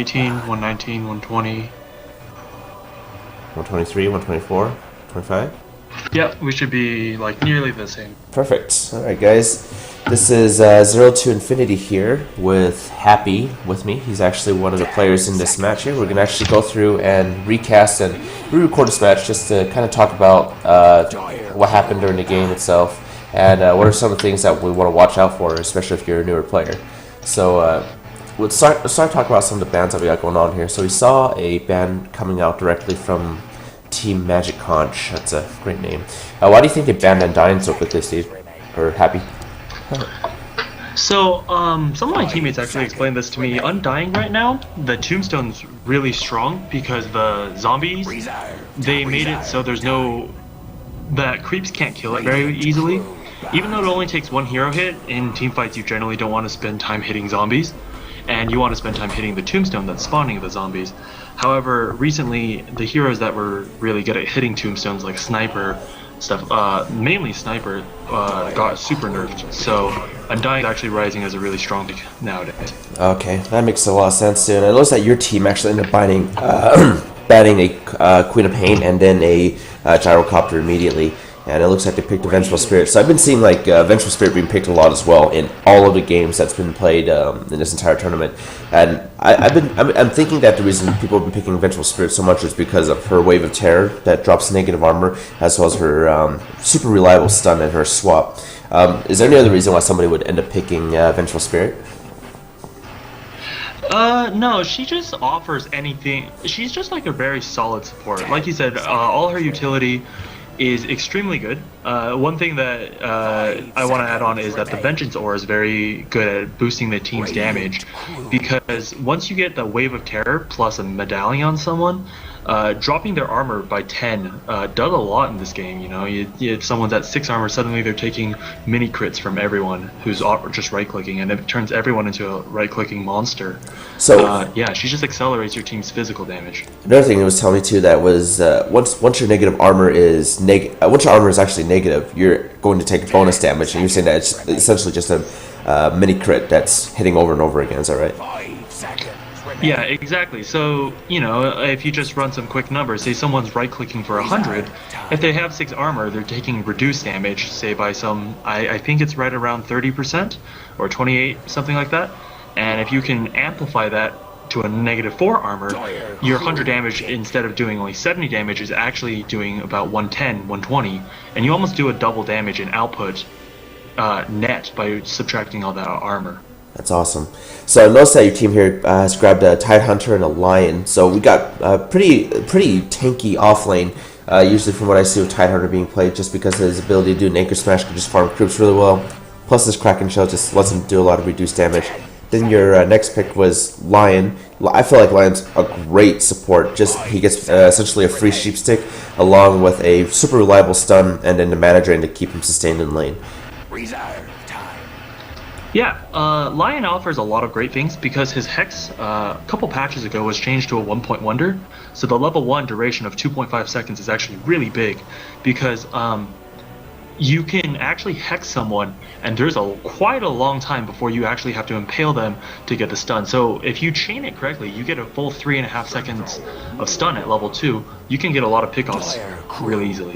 118, 119, 120. 123, 124, 25? Yeah, we should be like nearly the same. Perfect. Alright guys, this is Zero to Infinity here with Happy with me. He's actually one of the players in this match here. We're going to actually go through and recast and re-record this match just to kind of talk about what happened during the game itself and what are some of the things that we want to watch out for, especially if you're a newer player. So let's start talking about some of the bans that we got going on here. So we saw a ban coming out directly from Team Magic Conch. That's a great name. Why do you think they banned Undying so quickly, Steve? Or Happy? So, some of my teammates actually explained this to me. Undying right now, the tombstone's really strong because the zombies, they made it so there's no... that creeps can't kill it very easily. Even though it only takes one hero hit, in team fights you generally don't want to spend time hitting zombies. And you want to spend time hitting the tombstone that's spawning the zombies. However, recently, the heroes that were really good at hitting tombstones, like Sniper stuff, mainly Sniper, got super nerfed. So, Undying is actually rising as a really strong pick nowadays. Okay, that makes a lot of sense, too. And I noticed that your team actually ended up banning a Queen of Pain and then a Gyrocopter immediately. And it looks like they picked a Vengeful Spirit. So I've been seeing like Vengeful Spirit being picked a lot as well in all of the games that's been played in this entire tournament. And I'm thinking that the reason people have been picking Vengeful Spirit so much is because of her Wave of Terror that drops negative armor, as well as her super reliable stun and her swap. Is there any other reason why somebody would end up picking Vengeful Spirit? No, she just offers anything. She's just like a very solid support. Like you said, all her utility is extremely good. One thing that I want to add on is that the Vengeance Aura is very good at boosting the team's damage, because once you get the Wave of Terror plus a medallion on someone, dropping their armor by 10 does a lot in this game. You know, if someone's at 6 armor, suddenly they're taking mini crits from everyone who's just right-clicking, and it turns everyone into a right-clicking monster. So yeah, she just accelerates your team's physical damage. Another thing it was telling me too that was once your negative armor is once your armor is actually negative, you're going to take bonus damage, and you're saying that it's essentially just a mini crit that's hitting over and over again. Is that right? Yeah, exactly. So, you know, if you just run some quick numbers, say someone's right-clicking for 100, if they have 6 armor, they're taking reduced damage, say by some, I think it's right around 30% or 28, something like that. And if you can amplify that to a negative 4 armor, your 100 damage, instead of doing only 70 damage, is actually doing about 110, 120, and you almost do a double damage in output net by subtracting all that armor. That's awesome. So I noticed that your team here has grabbed a Tide Hunter and a Lion. So we got a pretty tanky off lane. Usually from what I see with Tide Hunter being played, just because of his ability to do an Anchor Smash can just farm creeps really well. Plus this Kraken Shell just lets him do a lot of reduced damage. Then your next pick was Lion. I feel like Lion's a great support. He gets essentially a free sheep stick along with a super reliable stun and then the mana drain to keep him sustained in lane. Yeah, Lion offers a lot of great things because his Hex, a couple patches ago, was changed to a 1-point wonder. So the level 1 duration of 2.5 seconds is actually really big because you can actually Hex someone, and there's quite a long time before you actually have to impale them to get the stun. So if you chain it correctly, you get a full 3.5 seconds of stun at level 2. You can get a lot of pickoffs really easily.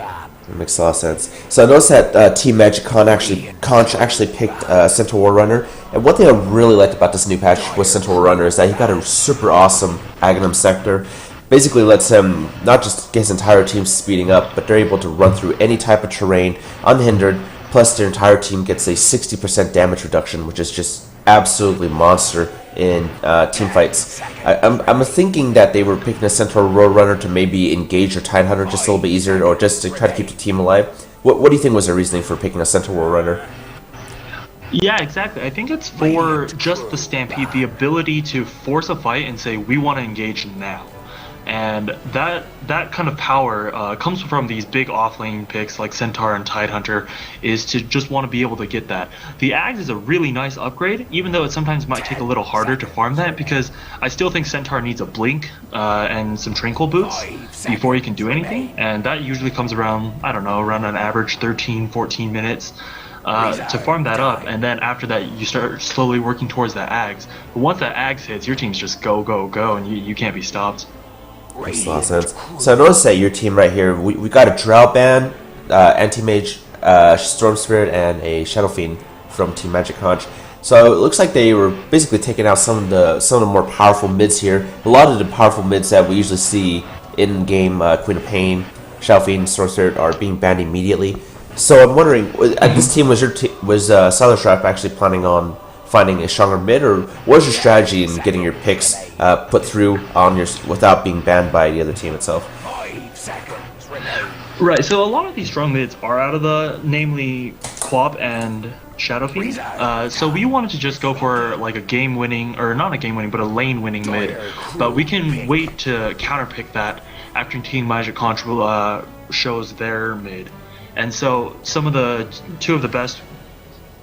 That makes a lot of sense. So I noticed that Team Magic Conch actually picked Centaur War Runner. And one thing I really liked about this new patch with Centaur War Runner is that he got a super awesome Aghanim Sector. Basically lets him not just get his entire team speeding up, but they're able to run through any type of terrain unhindered. Plus their entire team gets a 60% damage reduction, which is just absolutely monster in team fights. I'm thinking that they were picking a Centaur War Runner to maybe engage your Tide Hunter just a little bit easier, or just to try to keep the team alive. What do you think was their reasoning for picking a Centaur War Runner? Yeah, exactly. I think it's for just the Stampede, the ability to force a fight and say, we want to engage now. And that kind of power comes from these big offlane picks like Centaur and Tide Hunter, is to just want to be able to get that. The Ags is a really nice upgrade, even though it sometimes might take a little harder to farm that, because I still think Centaur needs a Blink and some Tranquil Boots before he can do anything, and that usually comes around, I don't know, around an average 13, 14 minutes. to farm that up, and then after that you start slowly working towards that Ags. But once that Ags hits, your team's just go, go, go, and you can't be stopped. Makes a lot of sense. So I noticed that your team right here, we got a Drow Band, Anti-Mage, Storm Spirit, and a Shadow Fiend from Team Magic Conch. So it looks like they were basically taking out some of the more powerful mids here. A lot of the powerful mids that we usually see in game, Queen of Pain, Shadow Fiend, Storm Spirit, are being banned immediately. So I'm wondering, at this team was Sylar actually planning on finding a stronger mid, or what was your strategy in getting your picks put through on your without being banned by the other team itself? Right, so a lot of these strong mids are out of the, namely Quap and Shadow Fiend. So we wanted to just go for like a game-winning, or not a game-winning, but a lane-winning mid. But we can wait to counterpick that after Team Magic Conch shows their mid. And so some of the two of the best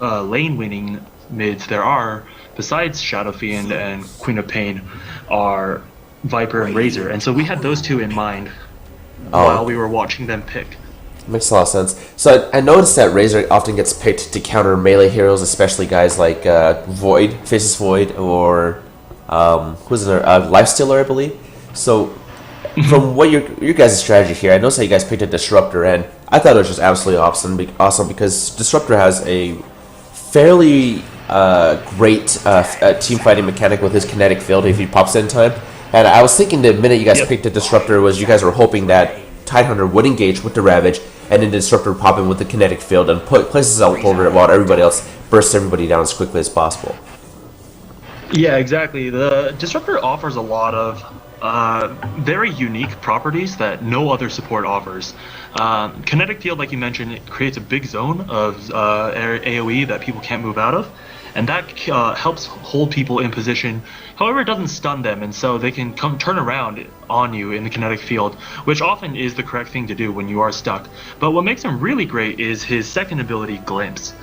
lane-winning mids there are, besides Shadow Fiend and Queen of Pain, are Viper and Razor. And so we had those two in mind while we were watching them pick. Makes a lot of sense. So I noticed that Razor often gets picked to counter melee heroes, especially guys like Void, Faceless Void, or who's there? Lifestealer, I believe. So from what your guys' strategy here, I noticed that you guys picked a Disruptor, and I thought it was just absolutely awesome because Disruptor has a fairly great team fighting mechanic with his kinetic field if he pops in time. And I was thinking the minute you guys picked a Disruptor was you guys were hoping that Tidehunter would engage with the Ravage, and then the Disruptor would pop in with the kinetic field and put places out over it while everybody else bursts everybody down as quickly as possible. Yeah, exactly. The Disruptor offers a lot of very unique properties that no other support offers. Kinetic field, like you mentioned, it creates a big zone of AoE that people can't move out of, and that helps hold people in position. However, it doesn't stun them, and so they can turn around on you in the kinetic field, which often is the correct thing to do when you are stuck. But what makes him really great is his second ability, Glimpse.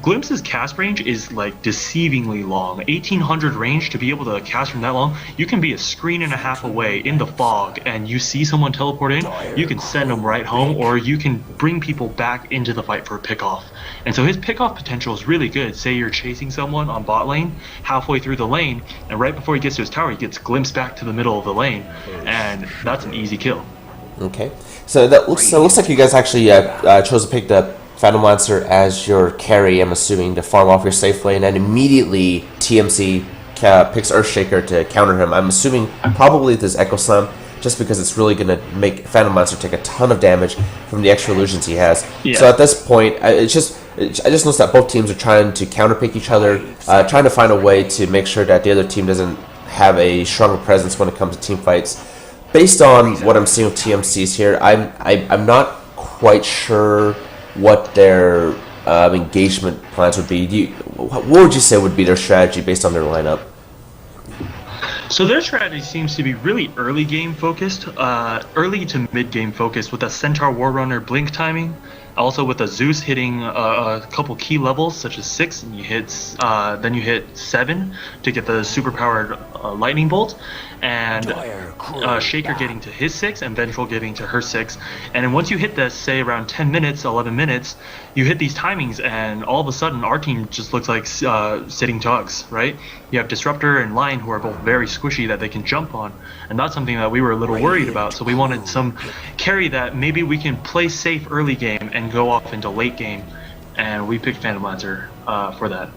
Glimpse's cast range is like deceivingly long. 1800 range. To be able to cast from that long, you can be a screen and a half away in the fog and you see someone teleport in, you can send them right home, or you can bring people back into the fight for a pick-off. And so his pick-off potential is really good. Say you're chasing someone on bot lane, halfway through the lane, and right before he gets to his tower, he gets glimpsed back to the middle of the lane, and that's an easy kill. Okay, so it looks like you guys actually chose to pick the Phantom Lancer as your carry, I'm assuming, to farm off your safe lane, and immediately TMC picks Earthshaker to counter him. I'm assuming probably this Echo Slam, just because it's really going to make Phantom Lancer take a ton of damage from the extra illusions he has. Yeah. So at this point, I just noticed that both teams are trying to counterpick each other, trying to find a way to make sure that the other team doesn't have a stronger presence when it comes to team fights. Based on what I'm seeing with TMCs here, I'm not quite sure what their engagement plans would be. What would you say would be their strategy based on their lineup? So their strategy seems to be really early game focused, early to mid game focused, with a Centaur Warrunner blink timing, also with a Zeus hitting a couple key levels such as 6, and then you hit 7 to get the superpowered lightning bolt, and Shaker getting to his 6 and Vengeful getting to her 6. And then once you hit this, say around 10 minutes, 11 minutes, you hit these timings, and all of a sudden our team just looks like sitting dogs, right? You have Disruptor and Lion, who are both very squishy that they can jump on, and that's something that we were a little worried about. So we wanted some carry that maybe we can play safe early game and go off into late game, and we picked Phantom Lancer for that.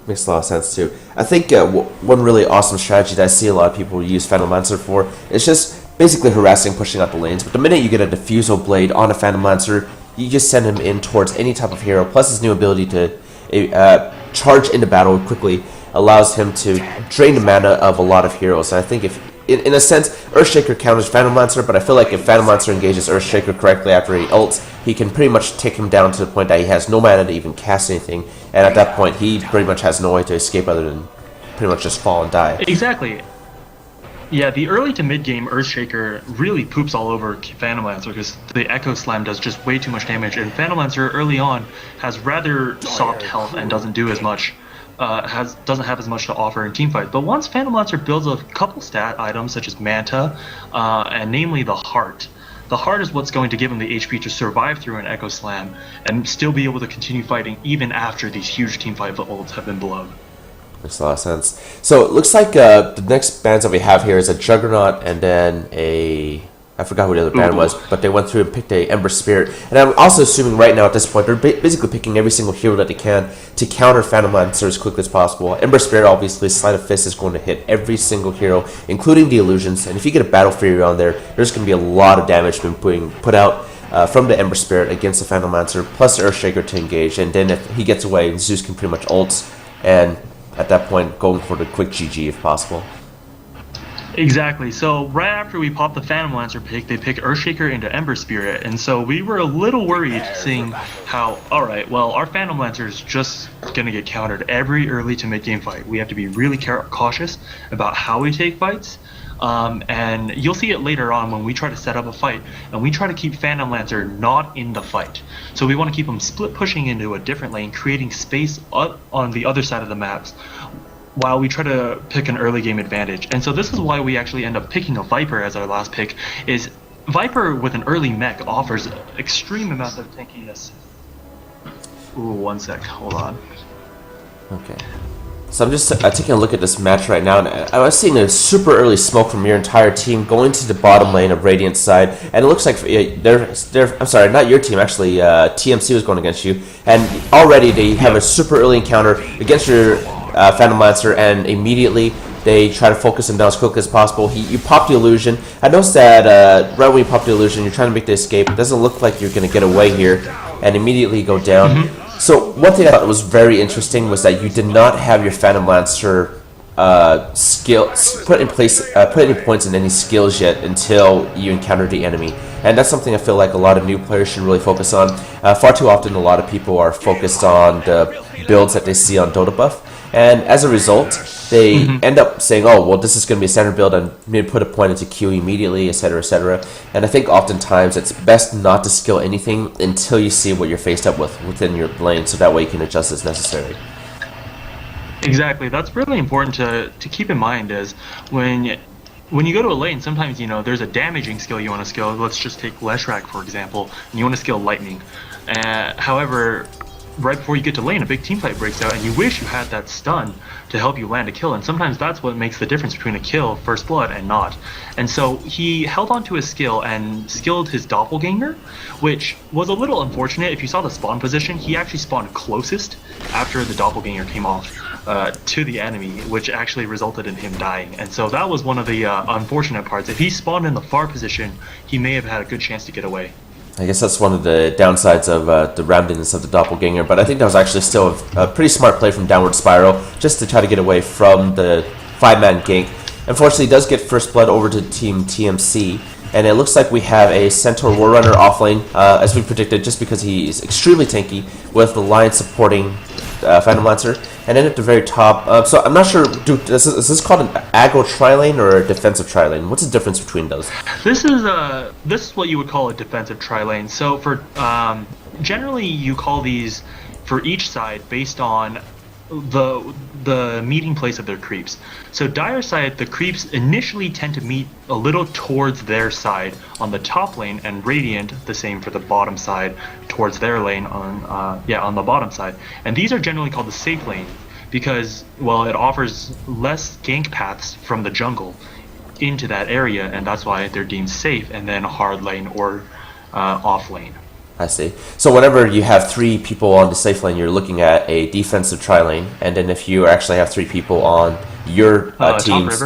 Makes a lot of sense too. I think one really awesome strategy that I see a lot of people use Phantom Lancer for is just basically harassing, pushing out the lanes. But the minute you get a Diffusal Blade on a Phantom Lancer, you just send him in towards any type of hero. Plus his new ability to charge into battle quickly allows him to drain the mana of a lot of heroes. And I think if, in a sense, Earthshaker counters Phantom Lancer, but I feel like if Phantom Lancer engages Earthshaker correctly after he ults, he can pretty much take him down to the point that he has no mana to even cast anything, and at that point he pretty much has no way to escape other than pretty much just fall and die. Exactly. Yeah, the early to mid game Earthshaker really poops all over Phantom Lancer because the Echo Slam does just way too much damage, and Phantom Lancer early on has rather soft health and doesn't do as much. Doesn't have as much to offer in teamfight. But once Phantom Lancer builds a couple stat items such as Manta, and namely the Heart, the heart is what's going to give him the HP to survive through an Echo Slam and still be able to continue fighting even after these huge teamfight ults have been blown. Makes a lot of sense. So it looks like the next bands that we have here is a Juggernaut and then a... I forgot who the other band was, but they went through and picked a Ember Spirit. And I'm also assuming right now at this point, they're basically picking every single hero that they can to counter Phantom Lancer as quickly as possible. Ember Spirit, obviously, Sleight of Fist is going to hit every single hero, including the Illusions. And if you get a Battle Fury on there, there's going to be a lot of damage being put out from the Ember Spirit against the Phantom Lancer, plus the Earthshaker to engage. And then if he gets away, Zeus can pretty much ult, and at that point, going for the quick GG if possible. Exactly. So right after we pop the Phantom Lancer pick, they pick Earthshaker into Ember Spirit, and so we were a little worried seeing how, alright, well, our Phantom Lancer is just gonna get countered every early to mid-game fight. We have to be really cautious about how we take fights, and you'll see it later on when we try to set up a fight, and we try to keep Phantom Lancer not in the fight. So we want to keep him split pushing into a different lane, creating space up on the other side of the maps, while we try to pick an early game advantage. And so this is why we actually end up picking a Viper as our last pick, is Viper with an early mech offers extreme amounts of tankiness. Ooh, one sec, hold on. Okay. So I'm just taking a look at this match right now, and I was seeing a super early smoke from your entire team going to the bottom lane of Radiant's side, and it looks like I'm sorry, not your team, actually, TMC was going against you, and already they have a super early encounter against your Phantom Lancer, and immediately they try to focus him down as quickly as possible. You pop the illusion. I noticed that right when you pop the illusion, you're trying to make the escape. It doesn't look like you're going to get away here, and immediately go down. So one thing I thought was very interesting was that you did not have your Phantom Lancer put any points in any skills yet until you encountered the enemy, and that's something I feel like a lot of new players should really focus on. Far too often, a lot of people are focused on the builds that they see on Dota Buff, and as a result, they end up saying, oh, well, this is going to be a standard build, and maybe put a point into Q immediately, etc., etc. And I think oftentimes it's best not to skill anything until you see what you're faced up with within your lane, so that way you can adjust as necessary. Exactly. That's really important to keep in mind, is when you go to a lane, sometimes, there's a damaging skill you want to skill. Let's just take Leshrac, for example, and you want to skill Lightning. However, right before you get to lane, a big teamfight breaks out, and you wish you had that stun to help you land a kill, and sometimes that's what makes the difference between a kill, first blood, and not. And so he held on to his skill and skilled his doppelganger, which was a little unfortunate. If you saw the spawn position, he actually spawned closest after the doppelganger came off to the enemy, which actually resulted in him dying. And so that was one of the unfortunate parts. If he spawned in the far position, he may have had a good chance to get away. I guess that's one of the downsides of the roundedness of the doppelganger, but I think that was actually still a pretty smart play from Downward Spiral, just to try to get away from the 5-man gank. Unfortunately, he does get first blood over to Team TMC, and it looks like we have a Centaur Warrunner offlane, as we predicted, just because he is extremely tanky, with the line supporting Phantom Lancer. And then at the very top, so I'm not sure, is this called an aggro tri-lane or a defensive tri-lane? What's the difference between those? This is what you would call a defensive tri-lane. So for generally you call these for each side based on the meeting place of their creeps. So Dire side, the creeps initially tend to meet a little towards their side on the top lane, and Radiant the same for the bottom side towards their lane on the bottom side. And these are generally called the safe lane because, well, it offers less gank paths from the jungle into that area, and that's why they're deemed safe, and then hard lane or off lane. I see. So whenever you have 3 people on the safe lane, you're looking at a defensive tri-lane, and then if you actually have 3 people on your team's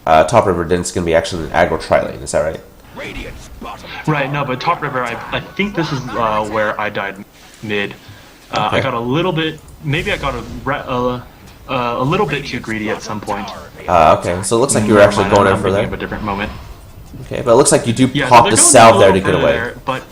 top river, then it's going to be actually an aggro tri-lane. Is that right? Right. No, but top river, I think this is where I died mid. Okay. I got a little bit. Maybe I got a little bit too greedy at some point. Okay. So it looks like you were actually going in for that. A different moment. Okay, but it looks like you do pop the salve there to get away. There, but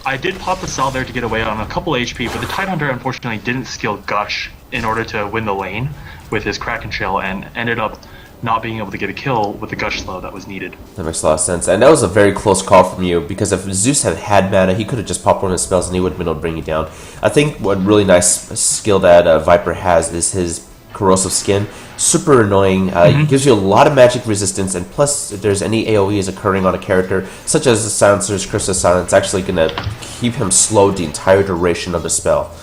I did pop the salve there to get away on a couple HP, but the Tidehunter unfortunately didn't skill Gush in order to win the lane with his Kraken Shell, and ended up not being able to get a kill with the Gush slow that was needed. That makes a lot of sense, and that was a very close call from you, because if Zeus had mana, he could have just popped one of his spells and he would have been able to bring you down. I think what really nice skill that Viper has is his corrosive skin. Super annoying. Gives you a lot of magic resistance, and plus, if there's any AoEs occurring on a character, such as the Silencer's Curse of Silence, actually going to keep him slowed the entire duration of the spell.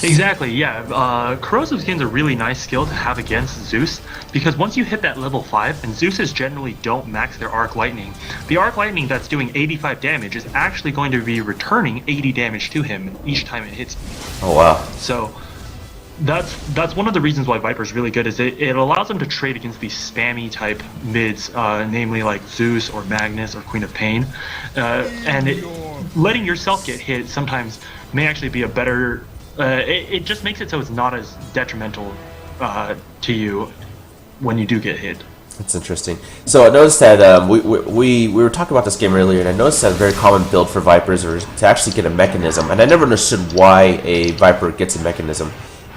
Exactly, yeah. Corrosive Skin's a really nice skill to have against Zeus, because once you hit that level 5, and Zeus's generally don't max their Arc Lightning, the Arc Lightning that's doing 85 damage is actually going to be returning 80 damage to him each time it hits. Oh, wow. So that's one of the reasons why Viper's really good, is it allows them to trade against these spammy type mids, namely like Zeus or Magnus or Queen of Pain, and letting yourself get hit sometimes may actually be a better... it just makes it so it's not as detrimental to you when you do get hit. That's interesting. So I noticed that we were talking about this game earlier, and I noticed that a very common build for Vipers is to actually get a mechanism, and I never understood why a Viper gets a mechanism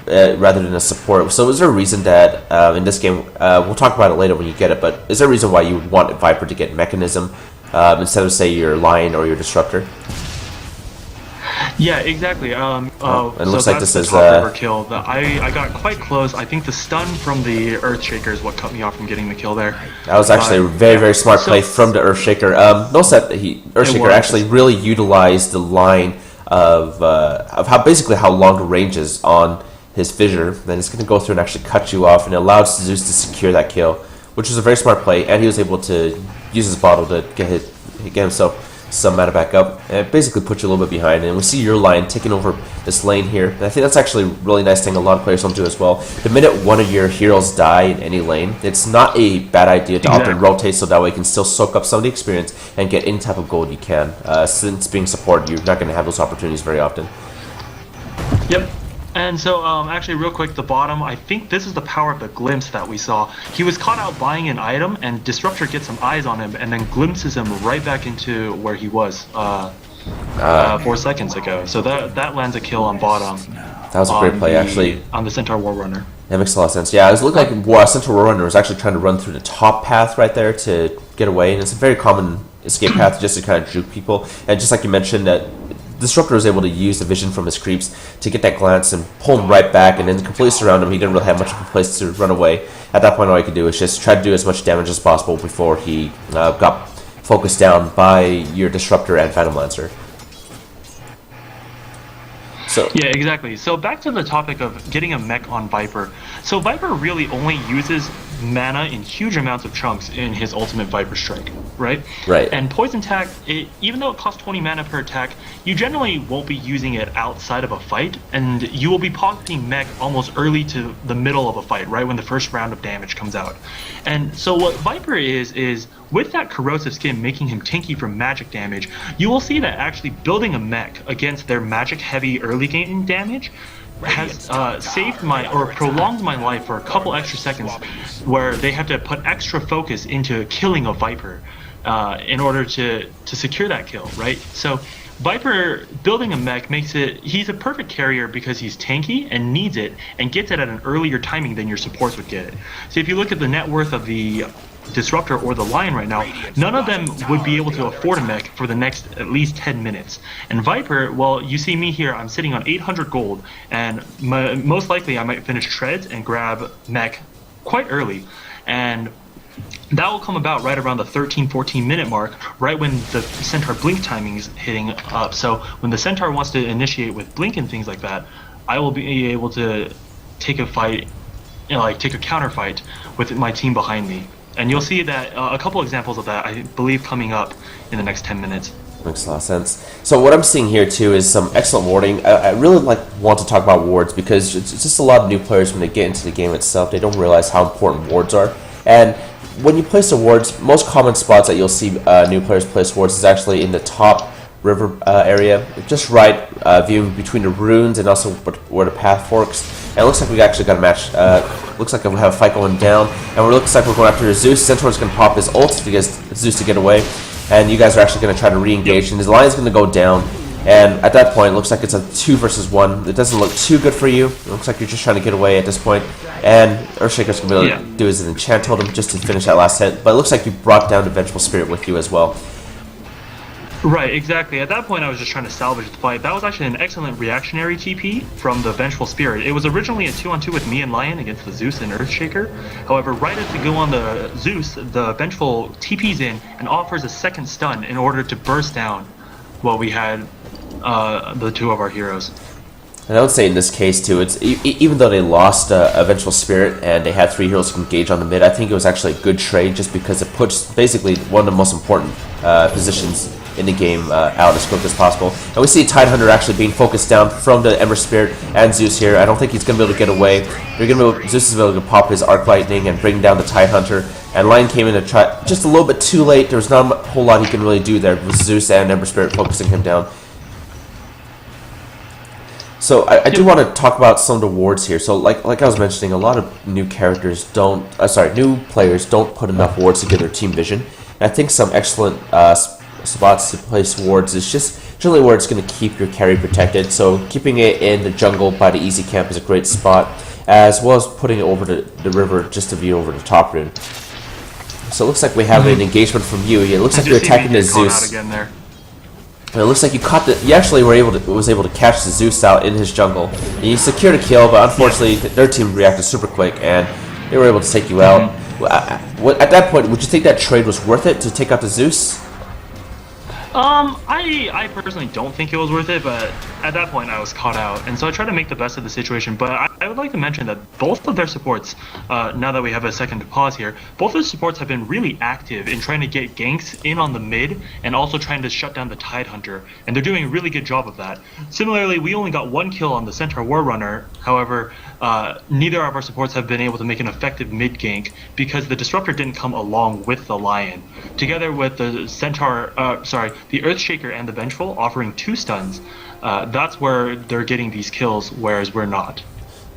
rather than a support. So is there a reason that in this game, we'll talk about it later when you get it, but is there a reason why you would want a Viper to get mechanism instead of, say, your Lion or your Disruptor? Yeah, exactly. It so looks like that's this the is top river kill. I got quite close. I think the stun from the Earthshaker is what cut me off from getting the kill there. That was actually a very, very smart play from the Earthshaker. Notice that Earthshaker actually really utilized the line of how basically how long the range is on his fissure. Then it's going to go through and actually cut you off, and it allowed Zeus to secure that kill, which was a very smart play. And he was able to use his bottle to get himself some mana back up, and it basically puts you a little bit behind. And we see your Lion taking over this lane here, and I think that's actually a really nice thing a lot of players don't do as well. The minute one of your heroes die in any lane, it's not a bad idea to often rotate so that way you can still soak up some of the experience and get any type of gold you can. Since being support, you're not going to have those opportunities very often. Yep. And so, actually, real quick, the bottom, I think this is the power of the glimpse that we saw. He was caught out buying an item, and Disruptor gets some eyes on him, and then glimpses him right back into where he was 4 seconds ago. So that lands a kill on bottom. That was a great play, actually. On the Centaur War Runner. That makes a lot of sense. Yeah, it looked like Centaur War Runner was actually trying to run through the top path right there to get away, and it's a very common escape path just to kind of juke people. And just like you mentioned, that Disruptor was able to use the vision from his creeps to get that glance and pull him right back and then completely surround him. He didn't really have much of a place to run away. At that point, all he could do is just try to do as much damage as possible before he got focused down by your Disruptor and Phantom Lancer. So yeah, exactly. So back to the topic of getting a mech on Viper. So Viper really only uses mana in huge amounts of chunks in his ultimate Viper Strike, right? Right. And Poison Attack, even though it costs 20 mana per attack, you generally won't be using it outside of a fight, and you will be popping mech almost early to the middle of a fight, right when the first round of damage comes out. And so what Viper is with that corrosive skin making him tanky from magic damage, you will see that actually building a mech against their magic heavy early game damage has saved my or prolonged my life for a couple extra seconds, where they have to put extra focus into killing a Viper in order to secure that kill, right? So Viper building a mech makes it, he's a perfect carrier because he's tanky and needs it and gets it at an earlier timing than your supports would get it. So if you look at the net worth of the Disruptor or the Lion right now, none of them would be able to afford a mech for the next at least 10 minutes. And Viper, well, you see me here, I'm sitting on 800 gold, and most likely I might finish Treads and grab mech quite early. And that will come about right around the 13-14 minute mark, right when the Centaur blink timing is hitting up. So when the Centaur wants to initiate with blink and things like that, I will be able to take a fight, take a counter fight with my team behind me. And you'll see that a couple examples of that, I believe, coming up in the next 10 minutes. Makes a lot of sense. So what I'm seeing here too is some excellent warding. I really want to talk about wards because it's just a lot of new players when they get into the game itself, they don't realize how important wards are. And when you place the wards, most common spots that you'll see new players place wards is actually in the top river area, just right viewing between the runes and also where the path forks. And it looks like we actually got a match. Looks like we have a fight going down, and it looks like we're going after Zeus. Centaur's going to pop his ult to get Zeus to get away, and you guys are actually going to try to re-engage, and his Lion's going to go down. And at that point, it looks like it's a 2 versus 1. It doesn't look too good for you. It looks like you're just trying to get away at this point. And Earthshaker's going to be able to do his enchant totem just to finish that last hit. But it looks like you brought down the Vengeful Spirit with you as well. Right, exactly. At that point, I was just trying to salvage the fight. That was actually an excellent reactionary TP from the Vengeful Spirit. It was originally a 2-on-2 with me and Lion against the Zeus and Earthshaker. However, right as we go on the Zeus, the Vengeful TPs in and offers a second stun in order to burst down while we had the two of our heroes. And I would say in this case too, it's even though they lost a Vengeful Spirit and they had 3 heroes to engage on the mid, I think it was actually a good trade just because it puts basically one of the most important positions in the game out as quick as possible. And we see Tidehunter actually being focused down from the Ember Spirit and Zeus here. I don't think he's going to be able to get away. Zeus is able to pop his Arc Lightning and bring down the Tidehunter. And Lion came in to try just a little bit too late. There was not a whole lot he can really do there with Zeus and Ember Spirit focusing him down. So I do want to talk about some of the wards here. So like I was mentioning, a lot of new characters new players don't put enough wards to get their team vision. And I think some excellent spots to place wards is just generally where it's going to keep your carry protected. So keeping it in the jungle by the easy camp is a great spot, as well as putting it over the river just to view over the top rune. So it looks like we have an engagement from you. It looks like you're attacking the Zeus. It looks like you actually was able to catch the Zeus out in his jungle. And you secured a kill, but unfortunately their team reacted super quick and they were able to take you out. At that point, would you think that trade was worth it to take out the Zeus? I personally don't think it was worth it, but at that point I was caught out, and so I tried to make the best of the situation. But I would like to mention that both of their supports, now that we have a second to pause here, both of the supports have been really active in trying to get ganks in on the mid and also trying to shut down the Tidehunter, and they're doing a really good job of that. Similarly, we only got 1 kill on the Centaur War Runner. However, neither of our supports have been able to make an effective mid gank because the Disruptor didn't come along with the Lion. Together with the the Earthshaker and the Vengeful offering 2 stuns, that's where they're getting these kills, whereas we're not.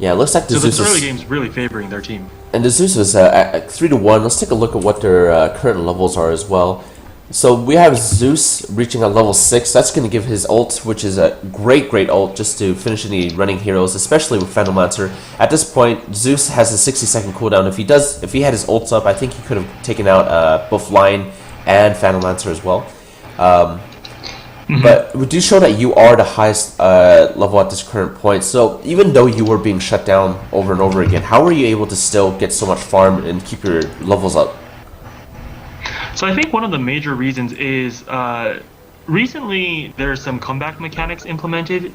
Yeah, it looks like the Zeus the early game's really favoring their team. And the Zeus is at 3-1. Let's take a look at what their current levels are as well. So we have Zeus reaching a level 6. That's going to give his ult, which is a great ult just to finish any running heroes, especially with Phantom Lancer. At this point, Zeus has a 60-second cooldown. If he had his ults up, I think he could have taken out both Lion and Phantom Lancer as well. But we do show that you are the highest level at this current point. So even though you were being shut down over and over again, how were you able to still get so much farm and keep your levels up? So I think one of the major reasons is recently there's some comeback mechanics implemented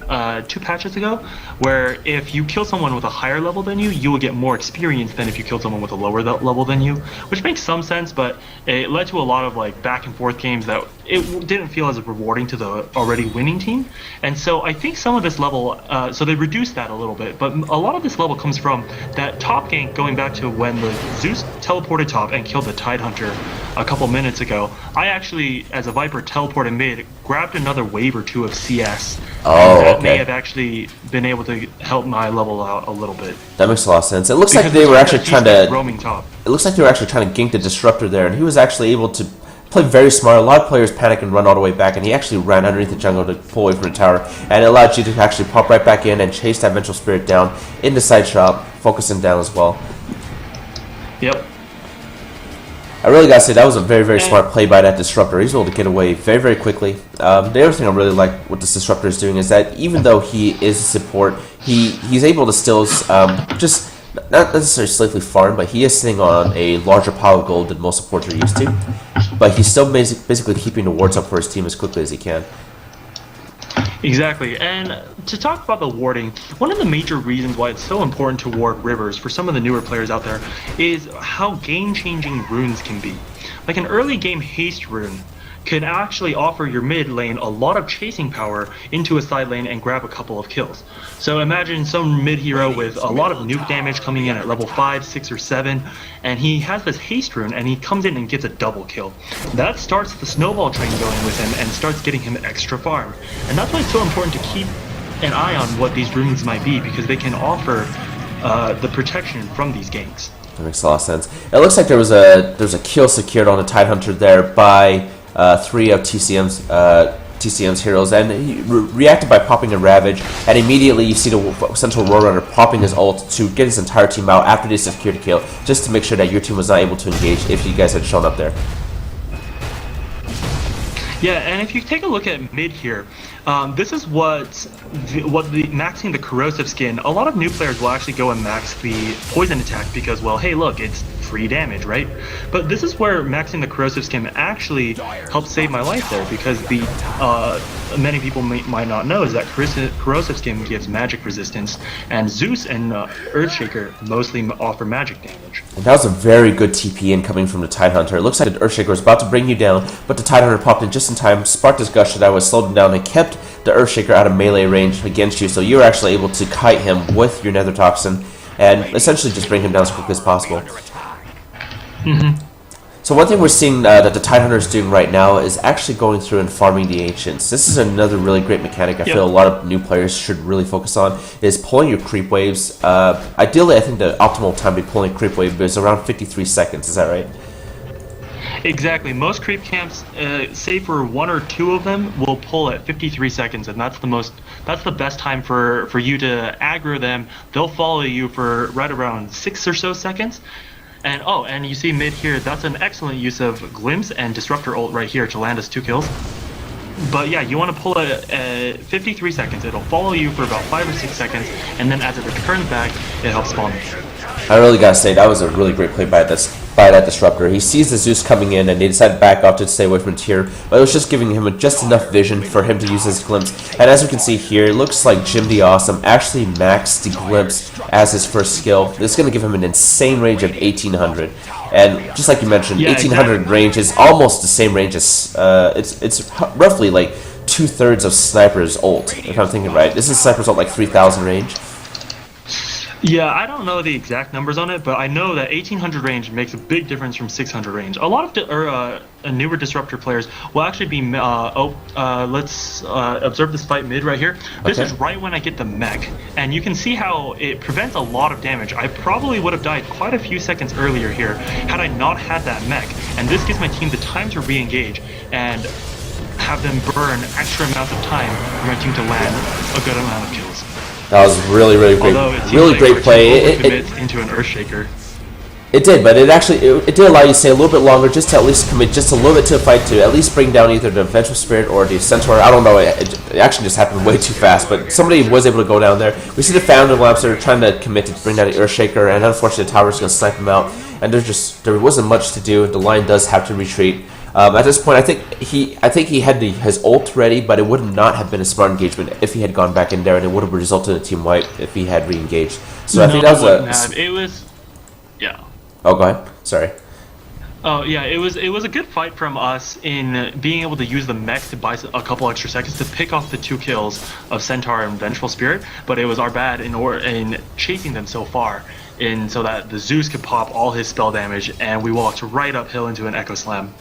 2 patches ago, where if you kill someone with a higher level than you, you will get more experience than if you killed someone with a lower level than you, which makes some sense, but it led to a lot of like back and forth games that it didn't feel as rewarding to the already winning team. And so I think some of this level, so they reduced that a little bit, but a lot of this level comes from that top gank going back to when the Zeus teleported top and killed the Tidehunter a couple minutes ago. I actually, as a Viper, teleported mid, grabbed another wave or 2 of CS. That may have actually been able to help my level out a little bit. That makes a lot of sense. It looks like they were actually trying to roaming top. It looks like they were actually trying to gank the Disruptor there, and he was actually able to play very smart. A lot of players panic and run all the way back, and he actually ran underneath the jungle to pull away from the tower, and it allowed you to actually pop right back in and chase that Vengeful Spirit down in the side shot, focus him down as well. Yep. I really gotta say that was a very smart play by that Disruptor. He's able to get away very quickly. The other thing I really like what this Disruptor is doing is that even though he is a support, he's able to still just not necessarily safely farm, but he is sitting on a larger pile of gold than most supports are used to. But he's still basically keeping the wards up for his team as quickly as he can. Exactly, and to talk about the warding, one of the major reasons why it's so important to ward rivers for some of the newer players out there is how game-changing runes can be. Like an early game haste rune can actually offer your mid lane a lot of chasing power into a side lane and grab a couple of kills. So imagine some mid hero with a lot of nuke damage coming in at level 5, 6, or 7, and he has this haste rune and he comes in and gets a double kill. That starts the snowball train going with him and starts getting him extra farm. And that's why it's so important to keep an eye on what these runes might be, because they can offer the protection from these ganks. That makes a lot of sense. It looks like there was a kill secured on the Tidehunter there by 3 of TCM's heroes, and he reacted by popping a Ravage, and immediately you see the Central War Runner popping his ult to get his entire team out after they secured a kill, just to make sure that your team was not able to engage if you guys had shown up there. Yeah, and if you take a look at mid here, this is what the maxing the corrosive skin. A lot of new players will actually go and max the poison attack because, well, hey, look, it's free damage, right? But this is where maxing the corrosive skin actually helped save my life there, because the many people might not know is that corrosive skin gives magic resistance, and Zeus and Earthshaker mostly offer magic damage. And that was a very good TP in coming from the Tidehunter. It looks like the Earthshaker was about to bring you down, but the Tidehunter popped in just in time, sparked his Gush that was slowed him down, and kept the Earthshaker out of melee range against you, so you were actually able to kite him with your Nether Toxin and essentially just bring him down as quickly as possible. So one thing we're seeing that the Tidehunter is doing right now is actually going through and farming the Ancients. This is another really great mechanic I feel a lot of new players should really focus on, is pulling your creep waves. Ideally, I think the optimal time to be pulling a creep wave is around 53 seconds, is that right? Exactly. Most creep camps, save for one or two of them, will pull at 53 seconds, and that's the best time for you to aggro them. They'll follow you for right around 6 or so seconds. And and you see mid here, that's an excellent use of Glimpse and Disruptor ult right here to land us 2 kills. But yeah, you want to pull it at 53 seconds. It'll follow you for about 5 or 6 seconds, and then as it returns back, it helps spawn. I really gotta say, that was a really great play by that Disruptor. He sees the Zeus coming in, and they decide to back off to stay away from the tier, but it was just giving him just enough vision for him to use his Glimpse. And as we can see here, it looks like Jim the Awesome actually maxed the Glimpse as his first skill. This is going to give him an insane range of 1800. And just like you mentioned, 1800 range is almost the same range as, it's roughly like 2/3 of Sniper's ult, if I'm thinking right. This is Sniper's ult like 3000 range. Yeah, I don't know the exact numbers on it, but I know that 1800 range makes a big difference from 600 range. A lot of newer Disruptor players will actually be, let's observe this fight mid right here. This is right when I get the mech, and you can see how it prevents a lot of damage. I probably would have died quite a few seconds earlier here had I not had that mech, and this gives my team the time to re-engage and have them burn extra amounts of time for my team to land a good amount of kills. That was really, really great. Really great play. It into an Earthshaker. It did, but it did allow you to stay a little bit longer, just to at least commit just a little bit to a fight to at least bring down either the Vengeful Spirit or the Centaur. I don't know. It actually just happened way too fast, but somebody was able to go down there. We see the Founder Labs are trying to commit to bring down the Earthshaker, and unfortunately the tower's going to snipe him out. And there wasn't much to do. The line does have to retreat. At this point, I think he had his ult ready, but it would not have been a smart engagement if he had gone back in there, and it would have resulted in a team wipe if he had re-engaged. So I think that was yeah. Oh, go ahead. Sorry. Oh yeah, it was a good fight from us in being able to use the mech to buy a couple extra seconds to pick off the 2 kills of Centaur and Vengeful Spirit, but it was our bad in chasing them so far, so that the Zeus could pop all his spell damage, and we walked right uphill into an Echo Slam.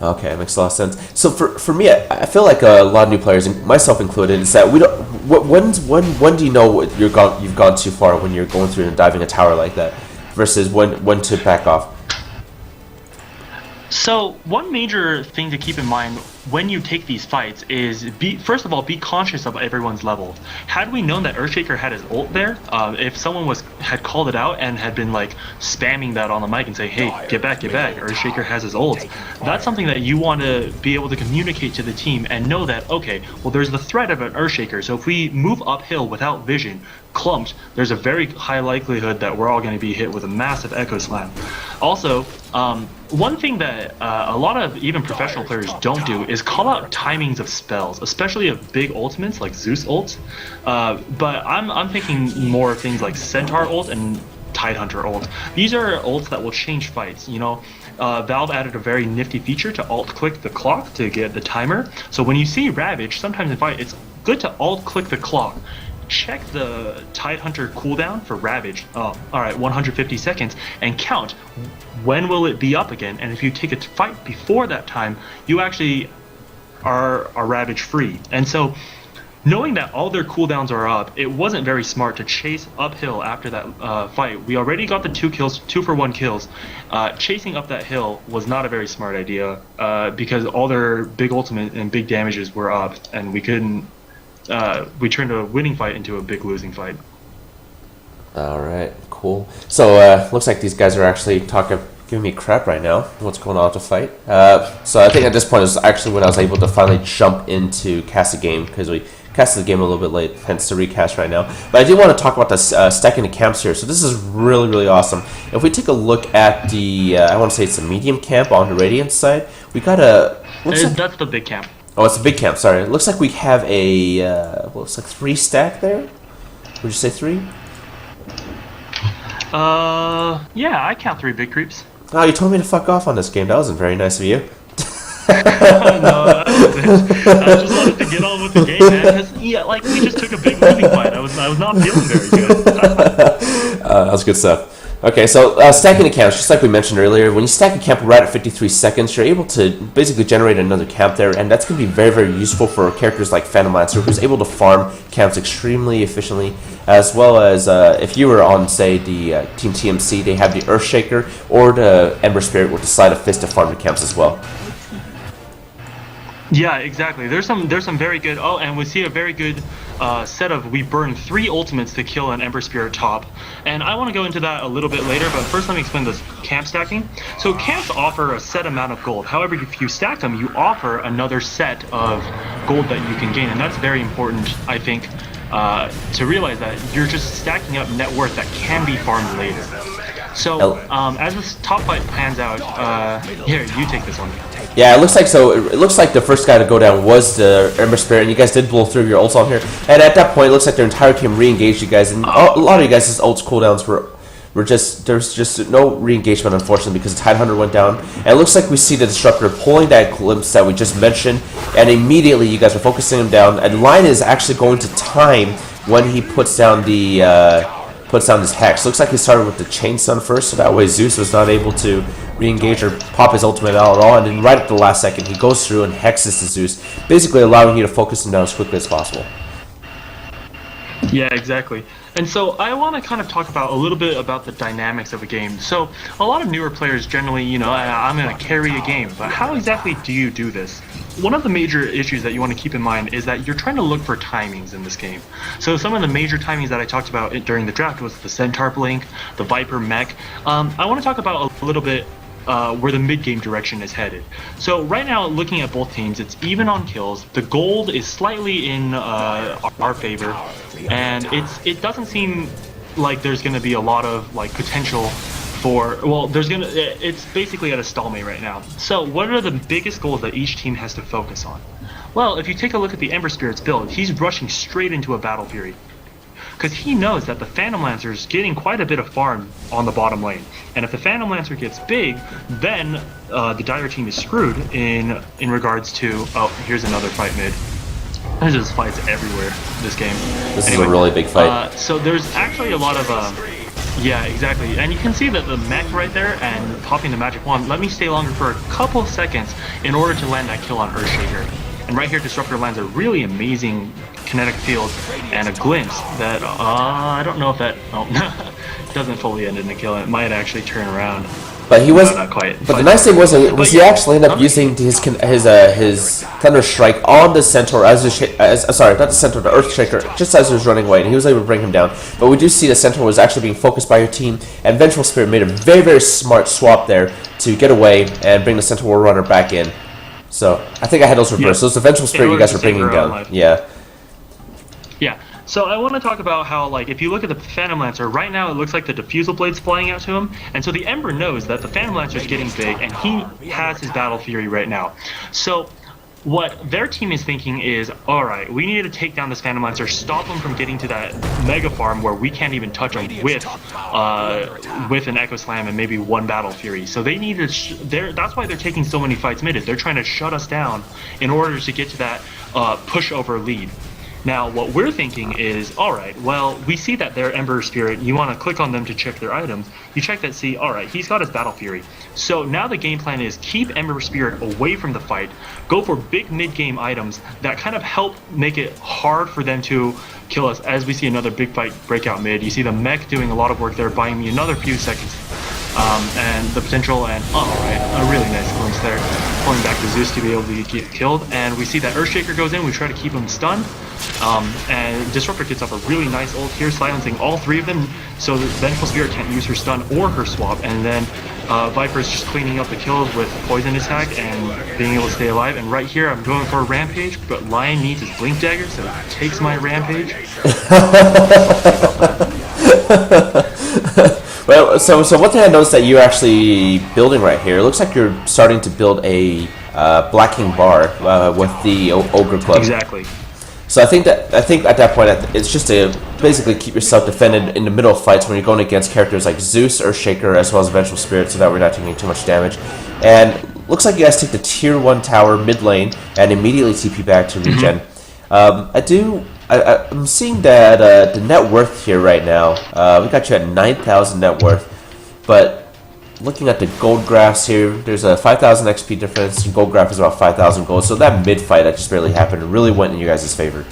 Okay, that makes a lot of sense. So for me, I feel like a lot of new players, myself included, is that we don't. When do you know you've gone too far when you're going through and diving a tower like that, versus when to back off? So one major thing to keep in mind when you take these fights is first of all be conscious of everyone's level. Had we known that Earthshaker had his ult there, if someone had called it out and had been like spamming that on the mic and say, hey, get back, Earthshaker has his ult, that's something that you want to be able to communicate to the team and know that, okay, well there's the threat of an Earthshaker, so if we move uphill without vision, clumped, there's a very high likelihood that we're all going to be hit with a massive Echo Slam. Also, one thing that a lot of even professional players don't do is call out timings of spells, especially of big ultimates like Zeus ult. But I'm thinking more of things like Centaur ult and Tidehunter ult. These are ults that will change fights. You know, Valve added a very nifty feature to alt-click the clock to get the timer. So when you see Ravage, sometimes in fight, it's good to alt-click the clock. Check the Tidehunter cooldown for Ravage. Alright, 150 seconds, and count when will it be up again. And if you take a fight before that time, you actually are Ravage free. And so, knowing that all their cooldowns are up, it wasn't very smart to chase uphill after that fight. We already got the 2 kills, 2-for-1 kills. Chasing up that hill was not a very smart idea because all their big ultimate and big damages were up, and we couldn't. We turned a winning fight into a big losing fight. All right, cool. So looks like these guys are actually giving giving me crap right now. What's going on with the fight? So I think at this point is actually when I was able to finally jump into cast a game, because we casted the game a little bit late, hence the recast right now. But I do want to talk about this stacking the camps here. So this is really, really awesome. If we take a look at the, I want to say it's a medium camp on the Radiant side, we got a... That's the big camp. Oh, it's a big camp, sorry. It looks like we have a, looks like 3 stack there. Would you say 3? Yeah, I count 3 big creeps. Oh, you told me to fuck off on this game. That wasn't very nice of you. No, I just wanted to get on with the game, man. Cause, yeah, like we just took a big moving fight. I was not feeling very good. That was good stuff. Okay, so stacking the camps, just like we mentioned earlier, when you stack a camp right at 53 seconds, you're able to basically generate another camp there, and that's going to be very, very useful for characters like Phantom Lancer, who's able to farm camps extremely efficiently, as well as if you were on, say, the Team TMC, they have the Earthshaker or the Ember Spirit with the Sleight of Fist to farm the camps as well. Yeah, exactly. There's some very good. Oh, and we see a very good set of. We burn 3 ultimates to kill an Ember Spirit top, and I want to go into that a little bit later. But first, let me explain this camp stacking. So camps offer a set amount of gold. However, if you stack them, you offer another set of gold that you can gain, and that's very important, I think, to realize that you're just stacking up net worth that can be farmed later. So as this top fight pans out, here, you take this one. Yeah, it looks like It looks like the first guy to go down was the Ember Spirit, and you guys did blow through your ults on here. And at that point, it looks like their entire team re-engaged you guys, and a lot of you guys' ults cooldowns were just there's just no re-engagement, unfortunately, because the Tidehunter went down. And it looks like we see the Disruptor pulling that glimpse that we just mentioned, and immediately you guys are focusing him down. And Line is actually going to time when he puts down the puts down his Hex. Looks like he started with the Chain Sun first, so that way Zeus was not able to re-engage or pop his ultimate out at all, and then right at the last second he goes through and hexes the Zeus, basically allowing you to focus him down as quickly as possible. Yeah, exactly. And so I want to kind of talk about a little bit about the dynamics of a game. So a lot of newer players generally, you know, I'm going to carry a game, but how exactly do you do this? One of the major issues that you want to keep in mind is that you're trying to look for timings in this game. So some of the major timings that I talked about during the draft was the Centaur Blink, the Viper Mech. I want to talk about a little bit where the mid-game direction is headed. So right now, looking at both teams, it's even on kills. The gold is slightly in our favor, and it doesn't seem like there's going to be a lot of like potential for, well, it's basically at a stalemate right now. So what are the biggest goals that each team has to focus on? Well, if you take a look at the Ember Spirit's build, he's rushing straight into a Battle Fury, because he knows that the Phantom Lancer is getting quite a bit of farm on the bottom lane. And if the Phantom Lancer gets big, then the Dire team is screwed in regards to... Oh, here's another fight mid. There's just fights everywhere this game. This is a really big fight. So there's actually a lot of... yeah, exactly. And you can see that the mech right there and popping the magic wand let me stay longer for a couple of seconds in order to land that kill on Earthshaker. And right here, Disruptor lands a really amazing kinetic field and a glimpse that, I don't know if that, doesn't fully end in a kill. It might actually turn around. But he was, no, not quite. But the nice thing was he actually ended up using his Thunder Strike on the Centaur sorry, not the Centaur, the Earthshaker, just as he was running away, and he was able to bring him down. But we do see the Centaur was actually being focused by your team, and Vengeful Spirit made a very, very smart swap there to get away and bring the Centaur Runner back in. So I think I had those reversed. So it's the Vengeful Spirit you guys were bringing down. Yeah. Yeah. So I want to talk about how, like, if you look at the Phantom Lancer, right now it looks like the Diffusal Blade's flying out to him, and so the Ember knows that the Phantom Lancer is getting big, and he has his Battle Fury right now. So what their team is thinking is, alright, we need to take down this Phantom Lancer, stop him from getting to that Mega Farm where we can't even touch him with an Echo Slam and maybe one Battle Fury. So they need to, that's why they're taking so many fights mid. They're trying to shut us down in order to get to that pushover lead. Now, what we're thinking is, alright, well, we see that their Ember Spirit, you want to click on them to check their items. You check that, see, alright, he's got his Battle Fury. So now the game plan is keep Ember Spirit away from the fight, go for big mid-game items that kind of help make it hard for them to kill us, as we see another big fight break out mid. You see the mech doing a lot of work there, buying me another few seconds. And the potential, and alright, a really nice glimpse there, pulling back the Zeus to be able to get killed. And we see that Earthshaker goes in, we try to keep him stunned. And Disruptor gets up a really nice ult here, silencing all 3 of them, so Vengeful Spirit can't use her stun or her swap. And then Viper's just cleaning up the kills with poison attack and being able to stay alive. And right here, I'm going for a rampage, but Lion needs his blink dagger, so he takes my rampage. Well, so one thing I noticed that you're actually building right here, it looks like you're starting to build a Black King bar with the Ogre Club. Exactly. So I think at that point it's just to basically keep yourself defended in the middle of fights when you're going against characters like Zeus, Earthshaker, as well as Vengeful Spirit, so that we're not taking too much damage. And looks like you guys take the tier 1 tower mid lane and immediately TP back to regen. I'm seeing that the net worth here right now, we got you at 9,000 net worth, but looking at the gold graphs here, there's a 5,000 XP difference. Gold graph is about 5,000 gold, so that mid fight that just barely happened really went in you guys' favor.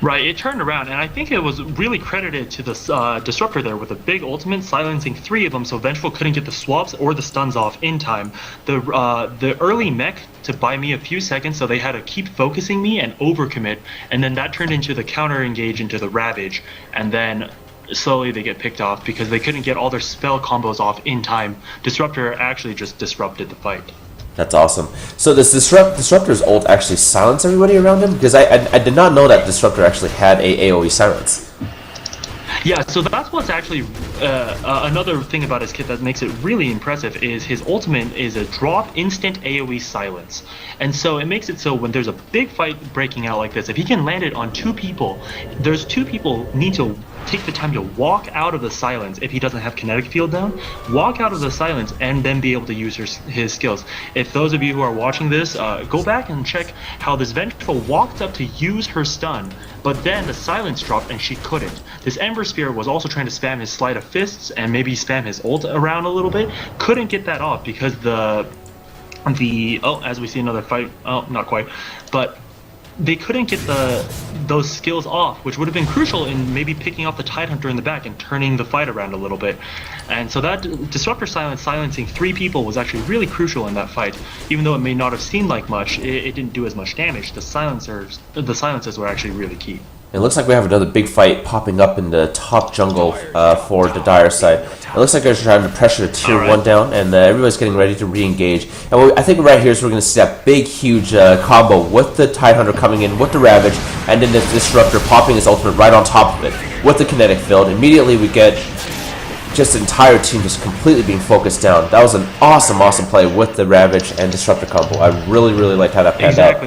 Right, it turned around, and I think it was really credited to the Disruptor there with a big ultimate, silencing 3 of them, so Vengeful couldn't get the swaps or the stuns off in time. The early mech to buy me a few seconds, so they had to keep focusing me and overcommit, and then that turned into the counter engage into the Ravage, and then slowly they get picked off because they couldn't get all their spell combos off in time. Disruptor actually just disrupted the fight. That's awesome. So does Disruptor's ult actually silence everybody around him? Because I did not know that Disruptor actually had a AoE silence. Yeah, so that's what's actually another thing about his kit that makes it really impressive is his ultimate is a drop instant AoE silence. And so it makes it so when there's a big fight breaking out like this, if he can land it on 2 people, there's 2 people need to take the time to walk out of the silence if he doesn't have kinetic field down, walk out of the silence and then be able to use his skills. If those of you who are watching this, go back and check how this Vengeful walked up to use her stun, but then the silence dropped and she couldn't. This Ember Spear was also trying to spam his Sleight of Fists and maybe spam his ult around a little bit, couldn't get that off because as we see another fight, not quite, but they couldn't get those skills off, which would have been crucial in maybe picking off the Tidehunter in the back and turning the fight around a little bit. And so that Disruptor silencing 3 people was actually really crucial in that fight. Even though it may not have seemed like much, it didn't do as much damage. The silences were actually really key. It looks like we have another big fight popping up in the top jungle for the Dire side. It looks like they're trying to pressure the tier 1 down, and everybody's getting ready to re-engage. And I think right here is we're going to see that big, huge combo with the Tidehunter coming in with the Ravage, and then the Disruptor popping his ultimate right on top of it with the kinetic field. Immediately we get just the entire team just completely being focused down. That was an awesome, awesome play with the Ravage and Disruptor combo. I really, really liked how that panned out.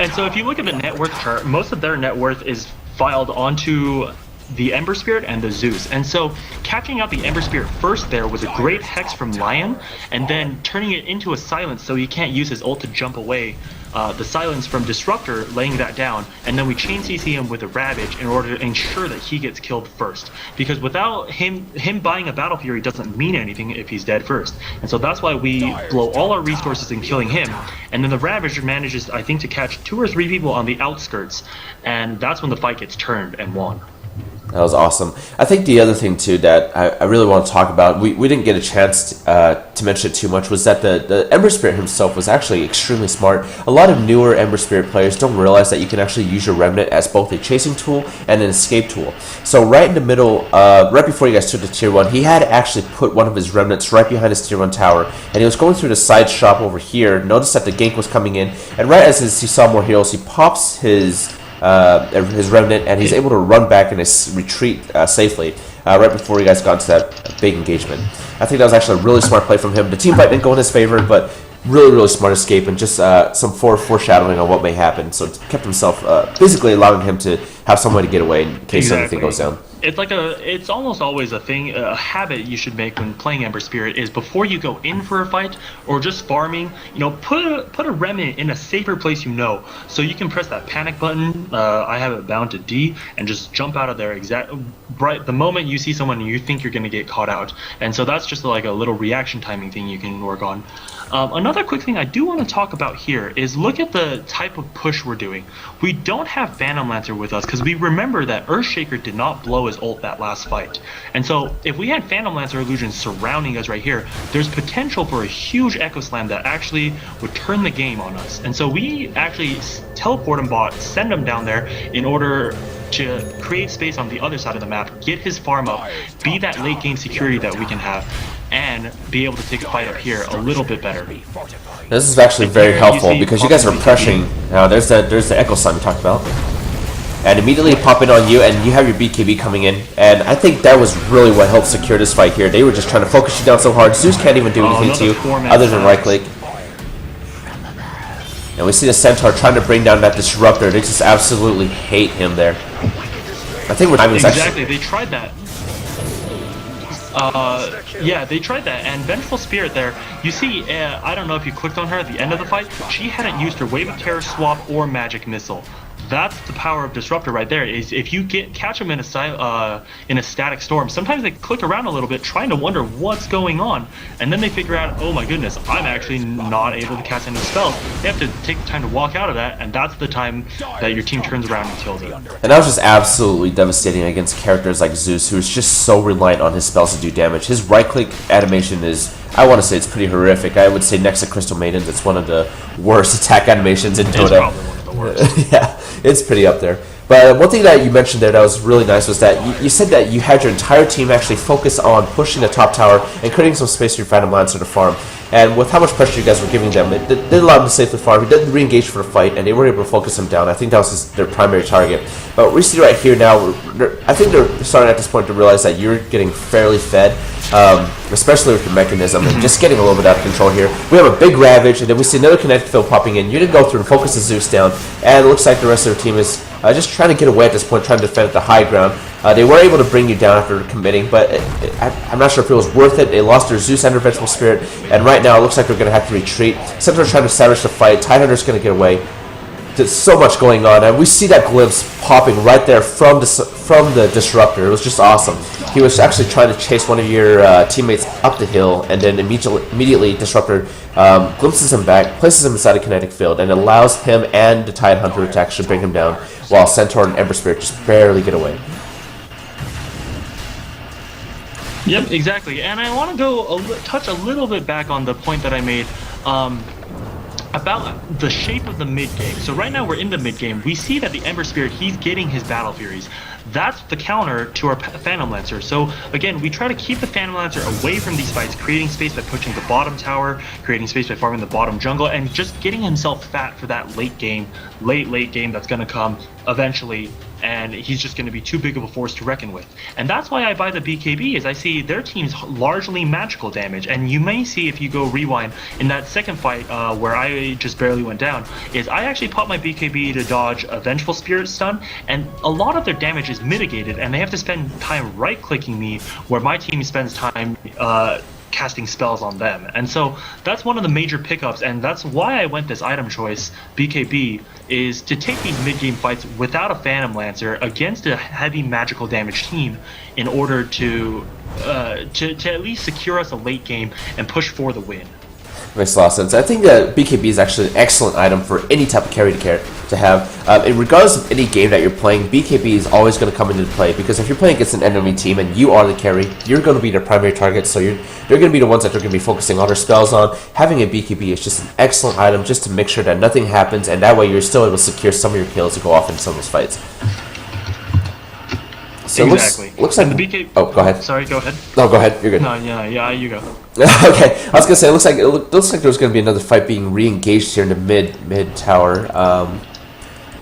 And so if you look at the net worth chart, most of their net worth is filed onto the Ember Spirit and the Zeus. And so catching out the Ember Spirit first there was a great hex from Lion, and then turning it into a silence so he can't use his ult to jump away. The silence from Disruptor, laying that down, and then we chain CC him with a Ravage in order to ensure that he gets killed first. Because without him buying a Battle Fury doesn't mean anything if he's dead first. And so that's why we blow all our resources in killing him, and then the Ravager manages, I think, to catch 2 or 3 people on the outskirts, and that's when the fight gets turned and won. That was awesome. I think the other thing, too, that I really want to talk about, we didn't get a chance to mention it too much, was that the Ember Spirit himself was actually extremely smart. A lot of newer Ember Spirit players don't realize that you can actually use your Remnant as both a chasing tool and an escape tool. So right in the middle, right before you guys took to Tier 1, he had actually put one of his Remnants right behind his Tier 1 tower, and he was going through the side shop over here, noticed that the gank was coming in, and right as he saw more heroes, he pops his Remnant, and he's able to run back in his retreat safely right before you guys got into that big engagement. I think that was actually a really smart play from him. The team fight didn't go in his favor, but really, really smart escape and just some foreshadowing on what may happen. So it kept himself basically allowing him to have some way to get away in case anything goes down. It's almost always a habit you should make when playing Ember Spirit is before you go in for a fight or just farming, put a Remnant in a safer place, so you can press that panic button. I have it bound to D and just jump out of there right the moment you see someone and you think you're going to get caught out. And so that's just like a little reaction timing thing you can work on. Another quick thing I do want to talk about here is look at the type of push we're doing. We don't have Phantom Lancer with us because we remember that Earthshaker did not blow his ult that last fight. And so if we had Phantom Lancer illusions surrounding us right here, there's potential for a huge Echo Slam that actually would turn the game on us. And so we actually teleport him bot, send him down there in order to create space on the other side of the map, get his farm up, be that late game security that we can have, and be able to take a fight up here a little bit better. This is actually very helpful because you guys are pressuring. There's the Echo Slime we talked about. And immediately pop in on you, and you have your BKB coming in. And I think that was really what helped secure this fight here. They were just trying to focus you down so hard. Zeus can't even do anything to you other than right click. And we see the Centaur trying to bring down that Disruptor. They just absolutely hate him there. I think we're exactly. They tried that. Yeah, they tried that, and Vengeful Spirit there, you see, I don't know if you clicked on her at the end of the fight, she hadn't used her Wave of Terror swap or Magic Missile. That's the power of Disruptor right there, is if you catch them in a static storm, sometimes they click around a little bit trying to wonder what's going on, and then they figure out, oh my goodness, I'm actually not able to cast any spells. They have to take the time to walk out of that, and that's the time that your team turns around and kills it. And that was just absolutely devastating against characters like Zeus, who's just so reliant on his spells to do damage. His right-click animation is, I want to say it's pretty horrific. I would say next to Crystal Maidens, it's one of the worst attack animations in Dota. Yeah, it's pretty up there. But one thing that you mentioned there that was really nice was that you said that you had your entire team actually focus on pushing the top tower and creating some space for your Phantom Lancer to farm. And with how much pressure you guys were giving them, it did allow them to safely farm. He didn't re-engage for the fight, and they were able to focus him down. I think that was their primary target. But we see right here now, I think they're starting at this point to realize that you're getting fairly fed, especially with the mechanism, and just getting a little bit out of control here. We have a big Ravage, and then we see another Kinetic Field popping in. You didn't go through and focus the Zeus down, and it looks like the rest of their team is just trying to get away at this point, trying to defend at the high ground. They were able to bring you down after committing, but I'm not sure if it was worth it. They lost their Zeus and their Vengeful Spirit, and right now it looks like they're going to have to retreat. Centaur's trying to savage the fight. Tidehunter's going to get away. There's so much going on, and we see that glimpse popping right there from the Disruptor. It was just awesome. He was actually trying to chase one of your teammates up the hill, and then immediately Disruptor glimpses him back, places him inside a kinetic field, and allows him and the Tidehunter to actually bring him down, while Centaur and Ember Spirit just barely get away. Yep, exactly. And I want to touch a little bit back on the point that I made about the shape of the mid game. So right now we're in the mid game. We see that the Ember Spirit, he's getting his Battle Furies. That's the counter to our Phantom Lancer. So again, we try to keep the Phantom Lancer away from these fights, creating space by pushing the bottom tower, creating space by farming the bottom jungle, and just getting himself fat for that late game that's going to come eventually, and he's just going to be too big of a force to reckon with. And that's why I buy the BKB, is I see their team's largely magical damage. And you may see, if you go rewind, in that second fight where I just barely went down, is I actually popped my BKB to dodge a Vengeful Spirit stun, and a lot of their damage is mitigated, and they have to spend time right-clicking me, where my team spends time casting spells on them. And so that's one of the major pickups, and that's why I went this item choice, BKB, is to take these mid-game fights without a Phantom Lancer against a heavy magical damage team in order to at least secure us a late game and push for the win. Makes a lot of sense. I think that BKB is actually an excellent item for any type of carry to have. In regardless of any game that you're playing, BKB is always going to come into play, because if you're playing against an enemy team and you are the carry, you're going to be their primary target, so they're going to be the ones that they're going to be focusing all their spells on. Having a BKB is just an excellent item just to make sure that nothing happens, and that way you're still able to secure some of your kills to go off in some of those fights. So exactly. Looks like the BKB. Oh, go ahead. Sorry, go ahead. No, go ahead. You're good. No, yeah, you go. Okay, I was gonna say it looks like there's gonna be another fight being re-engaged here in the mid tower,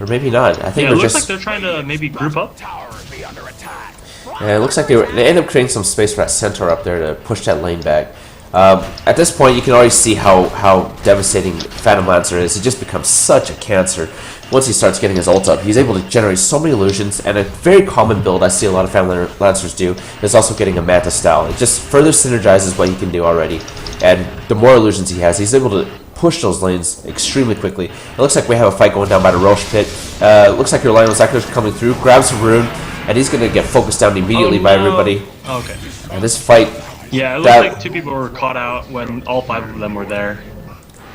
or maybe not. I think it looks like they're trying to maybe group up. Yeah, it looks like they end up creating some space for that Centaur up there to push that lane back. At this point, you can already see how devastating Phantom Lancer is. He just becomes such a cancer. Once he starts getting his ult up, he's able to generate so many illusions, and a very common build I see a lot of Phantom Lancers do is also getting a Manta style. It just further synergizes what he can do already, and the more illusions he has, he's able to push those lanes extremely quickly. It looks like we have a fight going down by the Roche pit. Looks like your Lionel's Echo's coming through, grabs a rune, and he's going to get focused down immediately by everybody. Okay. And this fight... Yeah, it looks like two people were caught out when all five of them were there.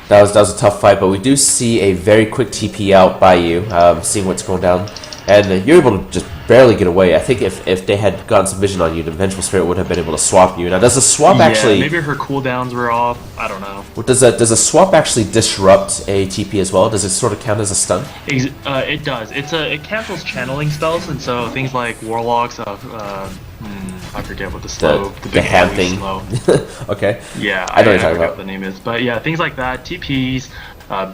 That was a tough fight, but we do see a very quick TP out by you, seeing what's going down. And you're able to just barely get away. I think if they had gotten some vision on you, the Vengeful Spirit would have been able to swap you. Now, does the swap actually... maybe her cooldowns were off. I don't know. Does a swap actually disrupt a TP as well? Does it sort of count as a stun? It does. It cancels channeling spells, and so things like Warlocks of... I forget what the big hand thing. Slow. Okay. Yeah, I know what you're talking forget about. what the name is. But yeah, things like that, TPs,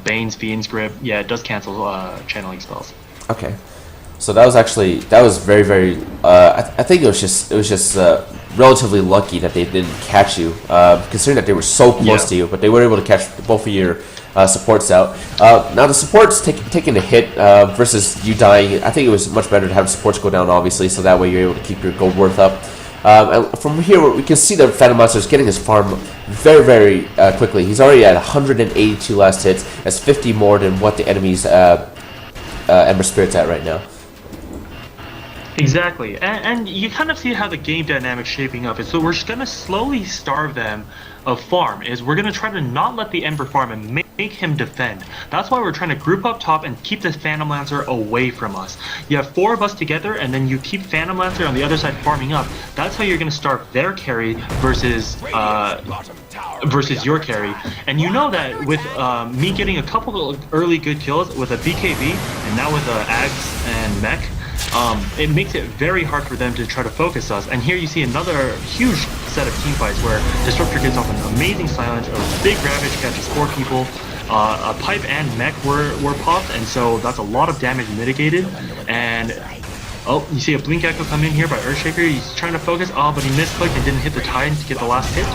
Bane's Fiend's Grip, yeah, it does cancel channeling spells. Okay. So that was very, very. I think it was just relatively lucky that they didn't catch you, considering that they were so close to you. But they were able to catch both of your supports out. Now the supports taking a hit versus you dying. I think it was much better to have supports go down, obviously, so that way you're able to keep your gold worth up. And from here, we can see that Phantom Monster is getting his farm very, very quickly. He's already at 182 last hits. That's 50 more than what the enemy's Ember Spirit's at right now. Exactly, and you kind of see how the game dynamic's shaping up. So we're just going to slowly starve them of farm. We're going to try to not let the Ember farm and make him defend. That's why we're trying to group up top and keep the Phantom Lancer away from us. You have 4 of us together, and then you keep Phantom Lancer on the other side farming up. That's how you're going to starve their carry versus your carry. And you know that with me getting a couple of early good kills with a BKB, and now with Ags and Mech, it makes it very hard for them to try to focus us. And here you see another huge set of team fights where Disruptor gets off an amazing silence, a big Ravage catches 4 people, a Pipe and Mech were popped, and so that's a lot of damage mitigated. And you see a Blink Echo come in here by Earthshaker. He's trying to focus, but he misclicked and didn't hit the Titan to get the last hit.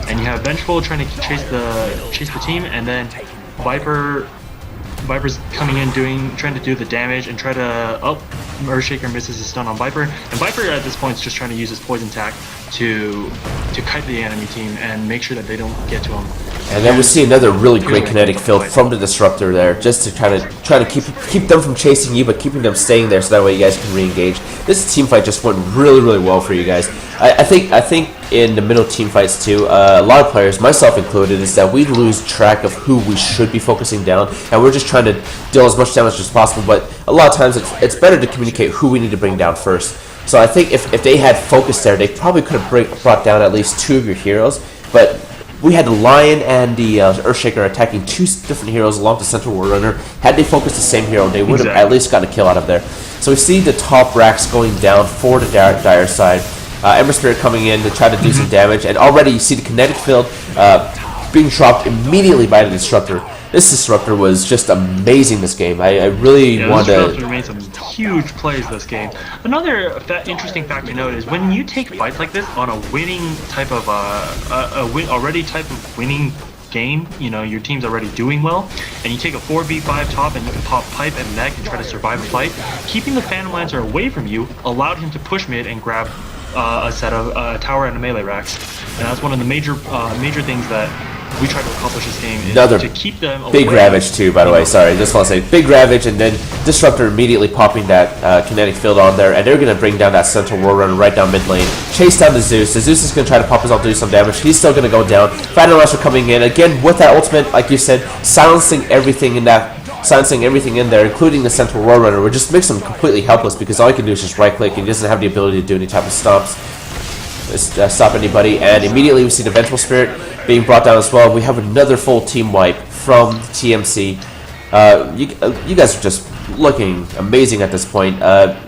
And you have Vengeful trying to chase the team, and then Viper's coming in trying to do the damage and try to Earthshaker misses his stun on Viper, and Viper at this point is just trying to use his poison tack to kite the enemy team and make sure that they don't get to him. And then we see another really great kinetic field from the Disruptor there, just to try to keep them from chasing you, but keeping them staying there so that way you guys can re-engage. This team fight just went really, really well for you guys. I think in the middle team fights too, a lot of players, myself included, is that we lose track of who we should be focusing down, and we're just trying to deal as much damage as possible. But a lot of times it's better to communicate who we need to bring down first. So I think if they had focus there, they probably could have brought down at least 2 of your heroes. But we had the Lion and the Earthshaker attacking 2 different heroes along the Central War Runner. Had they focused the same hero, they would have at least gotten a kill out of there. So we see the top racks going down for the Dire side. Ember Spirit coming in to try to do some damage, and already you see the kinetic field being dropped immediately by the Disruptor. This Disruptor was just amazing this game. I really wanted to... Disruptor made some huge plays this game. Another interesting fact to note is when you take fights like this on a winning type of winning game, you know, your team's already doing well, and you take a 4v5 top and you can pop Pipe and Mech and try to survive the fight, keeping the Phantom Lancer away from you allowed him to push mid and grab a set of tower and a melee racks. And that's one of the major things that we try to accomplish this game, is to keep them away. Big Ravage too, by the way, sorry, just want to say, big Ravage, and then Disruptor immediately popping that kinetic field on there, and they're going to bring down that Central War Runner right down mid lane, chase down the Zeus is going to try to pop his ult to do some damage, he's still going to go down, Phantom Lancer coming in, again with that ultimate, like you said, silencing everything in there, including the Central War Runner, which just makes him completely helpless, because all he can do is just right click, and he doesn't have the ability to do any type of stop anybody, and immediately we see the Vengeful Spirit being brought down as well. We have another full team wipe from TMC. You guys are just looking amazing at this point.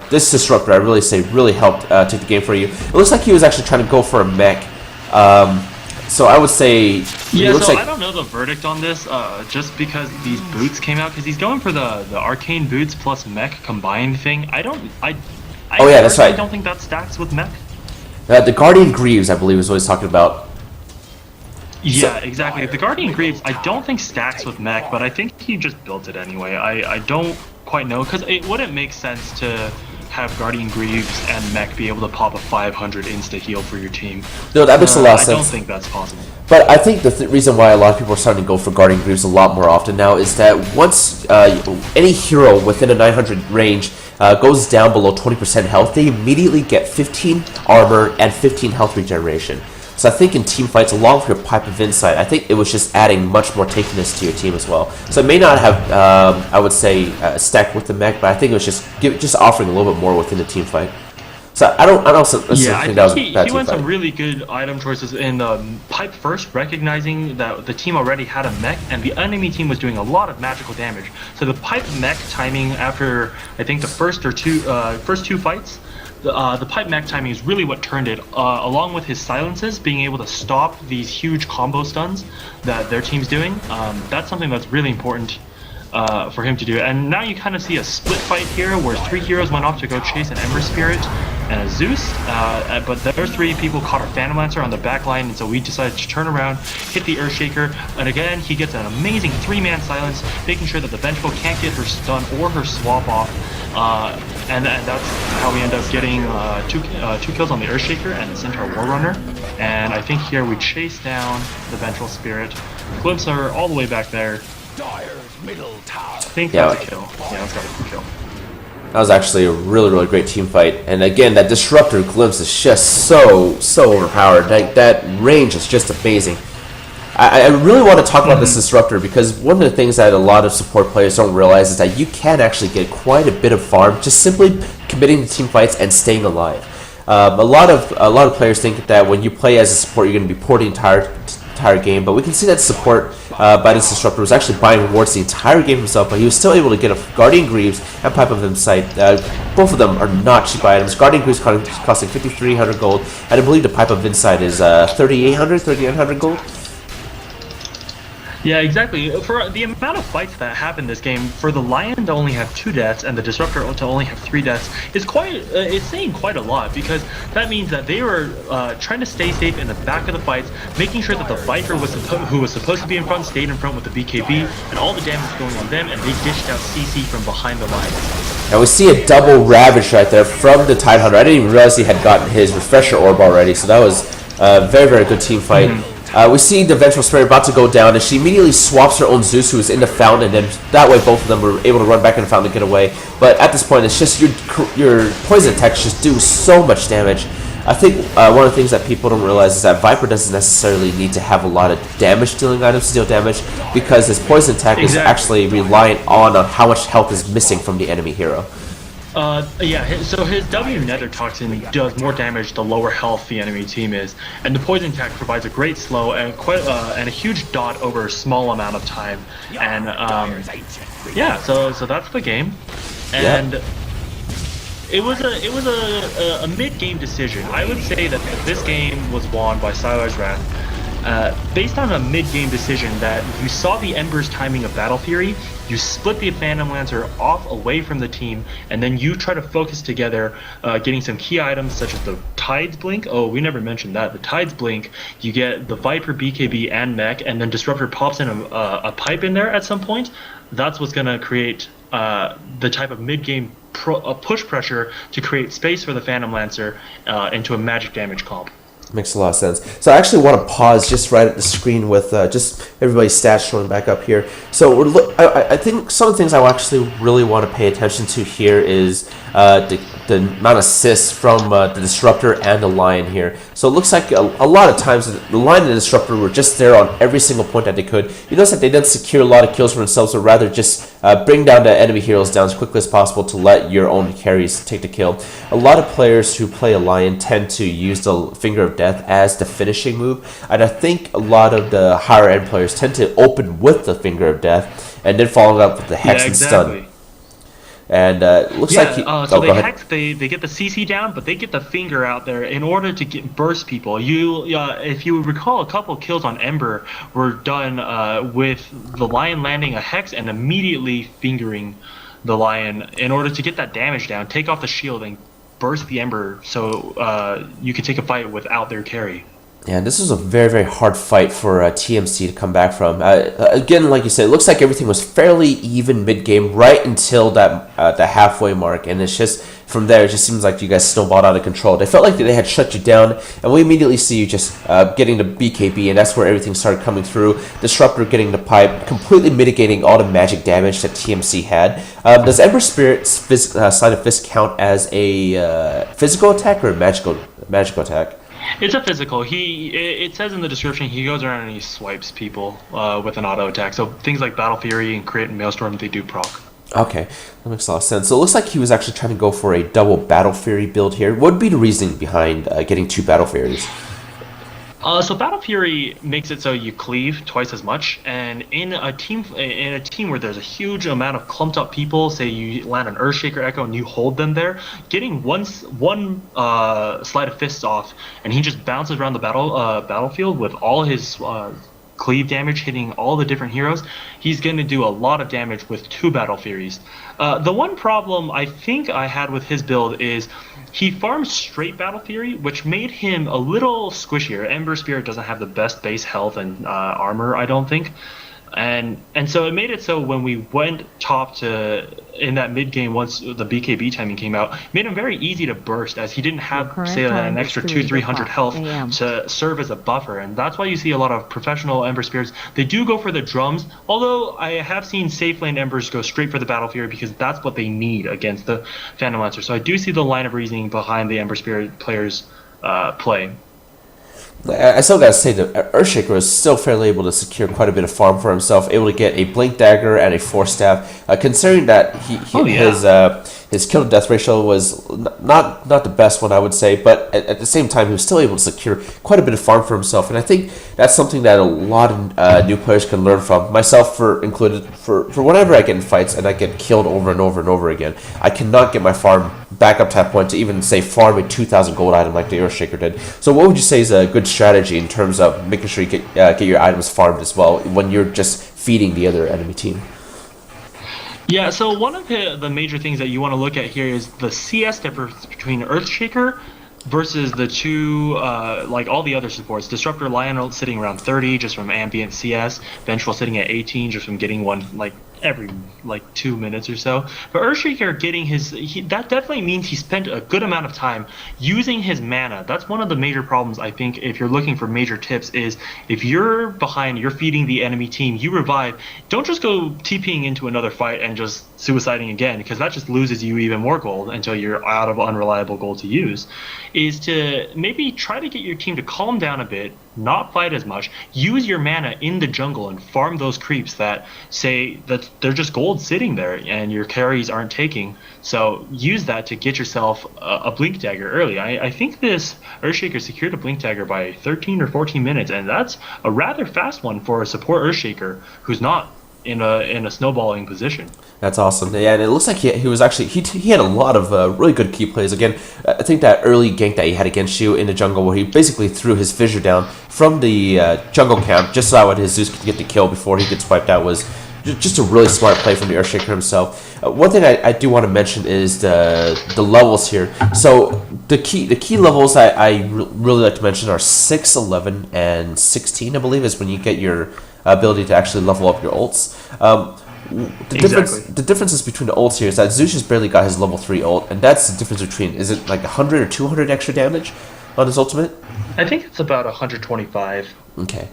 This Disruptor, I really say, really helped take the game for you. It looks like he was actually trying to go for a mech. So I would say... Yeah, so I don't know the verdict on this, just because these boots came out, because he's going for the arcane boots plus mech combined thing. I don't think that stacks with mech. The Guardian Greaves, I believe, is what he's talking about. Yeah, exactly. The Guardian Greaves, I don't think stacks with mech, but I think he just built it anyway. I don't quite know, because it wouldn't make sense to have Guardian Greaves and mech be able to pop a 500 insta-heal for your team. No, that makes a lot of sense. I don't think that's possible. But I think the reason why a lot of people are starting to go for Guardian Greaves a lot more often now is that once any hero within a 900 range goes down below 20% health, they immediately get 15 armor and 15 health regeneration. So So I think in team fights, along with your Pipe of Insight, I think it was just adding much more tankiness to your team as well. So it may not have, I would say, stacked with the mech, but I think it was just offering a little bit more within the team fight. So I don't think that was a bad he went team fight. some really good item choices in Pipe first, recognizing that the team already had a mech and the enemy team was doing a lot of magical damage. So the Pipe mech timing after I think the first two fights, the Pipe mech timing is really what turned it. Along with his silences, being able to stop these huge combo stuns that their team's doing, that's something that's really important. For him to do. And now you kind of see a split fight here where 3 heroes went off to go chase an Ember Spirit and a Zeus, but those 3 people caught a Phantom Lancer on the back line, and so we decided to turn around, hit the Earthshaker, and again he gets an amazing 3-man silence, making sure that the Vengeful can't get her stun or her swap off, and that's how we end up getting two kills on the Earthshaker and the Centaur Warrunner. And I think here we chase down the Vengeful Spirit, glimpse her all the way back there. I think that's a kill. Yeah, that's got a kill. That was actually a really, really great team fight. And again, that Disruptor glimpse is just so overpowered. That range is just amazing. I really want to talk about this Disruptor because one of the things that a lot of support players don't realize is that you can actually get quite a bit of farm just simply committing to team fights and staying alive. A lot of players think that when you play as a support, you're going to be porting entire game, but we can see that support by this Disruptor was actually buying wards the entire game himself, but he was still able to get a Guardian Greaves and Pipe of Insight. Both of them are not cheap items. Guardian Greaves costing 5,300 gold, and I believe the Pipe of Insight is 3,900 gold. Yeah, exactly. For the amount of fights that happen this game, for the Lion to only have 2 deaths and the Disruptor to only have 3 deaths is it's saying quite a lot, because that means that they were trying to stay safe in the back of the fights, making sure that the Viper who was supposed to be in front stayed in front with the BKB, and all the damage going on them, and they dished out CC from behind the lines. And we see a double Ravage right there from the Tidehunter. I didn't even realize he had gotten his Refresher Orb already, so that was a very, very good team fight. We see the Vengeful Spirit about to go down, and she immediately swaps her own Zeus, who is in the fountain, and then that way both of them were able to run back in the fountain to get away. But at this point, it's just your poison attacks just do so much damage. I think one of the things that people don't realize is that Viper doesn't necessarily need to have a lot of damage-dealing items to deal damage, because his poison attack is actually reliant on how much health is missing from the enemy hero. Yeah, so his W Nether Toxin does more damage the lower health the enemy team is, and the Poison attack provides a great slow and and a huge dot over a small amount of time, and yeah, so that's the game, and it was a mid-game decision. I would say that this game was won by Sylar's Wrath. Based on a mid-game decision that you saw the Ember's timing of Battle Fury, you split the Phantom Lancer off away from the team, and then you try to focus together, getting some key items such as the Tides Blink. Oh, we never mentioned that. The Tides Blink, you get the Viper, BKB, and Mech, and then Disruptor pops in a pipe in there at some point. That's what's going to create the type of mid-game push pressure to create space for the Phantom Lancer into a magic damage comp. Makes a lot of sense. So I actually want to pause just right at the screen with just everybody's stats showing back up here. So I think some of the things I actually really want to pay attention to here is the amount of assists from the Disruptor and the Lion here. So it looks like a lot of times the Lion and the Disruptor were just there on every single point that they could. You notice that they didn't secure a lot of kills for themselves, but rather just bring down the enemy heroes down as quickly as possible to let your own carries take the kill. A lot of players who play a Lion tend to use the Finger of Death as the finishing move, and I think a lot of the higher end players tend to open with the Finger of Death and then follow up with the Hex and Stun. And it looks like so they hex, they get the CC down, but they get the finger out there in order to burst people. If you recall, a couple kills on Ember were done with the Lion landing a hex and immediately fingering the Lion in order to get that damage down, take off the shield, and burst the Ember so you could take a fight without their carry. Yeah, this was a very, very hard fight for TMC to come back from. Again, like you said, it looks like everything was fairly even mid-game right until that the halfway mark, and it's just from there, it just seems like you guys snowballed out of control. They felt like they had shut you down, and we immediately see you just getting the BKB, and that's where everything started coming through. Disruptor getting the pipe, completely mitigating all the magic damage that TMC had. Does Ember Spirit's Sign of Fist count as a physical attack or a magical attack? It's a physical. It says in the description he goes around and he swipes people with an auto attack. So things like Battle Fury and Crit and Maelstrom, they do proc. Okay, that makes a lot of sense. So it looks like he was actually trying to go for a double Battle Fury build here. What would be the reasoning behind getting 2 Battle Furies? So Battle Fury makes it so you cleave twice as much, and in a team where there's a huge amount of clumped up people, say you land an Earthshaker Echo and you hold them there, getting one slide of fists off, and he just bounces around the battlefield with all his cleave damage hitting all the different heroes, he's going to do a lot of damage with 2 Battle Furies. The one problem I think I had with his build is he farms straight Battle Fury, which made him a little squishier. Ember Spirit doesn't have the best base health and armor, I don't think. And so it made it so when we went top to in that mid game once the BKB timing came out, made him very easy to burst as he didn't have say an extra 200-300 health to serve as a buffer, and that's why you see a lot of professional Ember Spirits. They do go for the drums, although I have seen safe lane Embers go straight for the Battle Fury because that's what they need against the Phantom Lancer. So I do see the line of reasoning behind the Ember Spirit players play. I still gotta say that Earthshaker was still fairly able to secure quite a bit of farm for himself, able to get a Blink Dagger and a Force Staff. Considering that his kill to death ratio was not the best one, I would say, but at the same time he was still able to secure quite a bit of farm for himself, and I think that's something that a lot of new players can learn from, myself included. For whenever I get in fights and I get killed over and over and over again, I cannot get my farm back up to that point to even say farm a 2,000 gold item like the Earthshaker did. So what would you say is a good strategy in terms of making sure you get your items farmed as well when you're just feeding the other enemy team? Yeah, so one of the major things that you want to look at here is the CS difference between Earthshaker versus the two, like all the other supports. Disruptor Lionel sitting around 30 just from ambient CS, Vengeful sitting at 18 just from getting one like every 2 minutes or so. But Earthshaker getting that definitely means he spent a good amount of time using his mana. That's one of the major problems, I think, if you're looking for major tips, is if you're behind, you're feeding the enemy team, you revive, don't just go TPing into another fight and just suiciding again, because that just loses you even more gold until you're out of unreliable gold to use. Is to maybe try to get your team to calm down a bit, not fight as much, use your mana in the jungle and farm those creeps that say that they're just gold sitting there and your carries aren't taking. So use that to get yourself a Blink Dagger early. I think this Earthshaker secured a Blink Dagger by 13 or 14 minutes, and that's a rather fast one for a support Earthshaker who's not in a snowballing position. That's awesome. Yeah, and it looks like he was actually he had a lot of really good key plays. Again, I think that early gank that he had against you in the jungle, where he basically threw his fissure down from the jungle camp just so that his Zeus could get the kill before he gets wiped out, was just a really smart play from the Earthshaker himself. One thing I do want to mention is the levels here. So the key levels I really like to mention are 6, 11, and 16. I believe is when you get your ability to actually level up your ults. The differences between the ults here is that Zeus just barely got his level 3 ult, and that's the difference between, is it like 100 or 200 extra damage on his ultimate? I think it's about 125. Okay.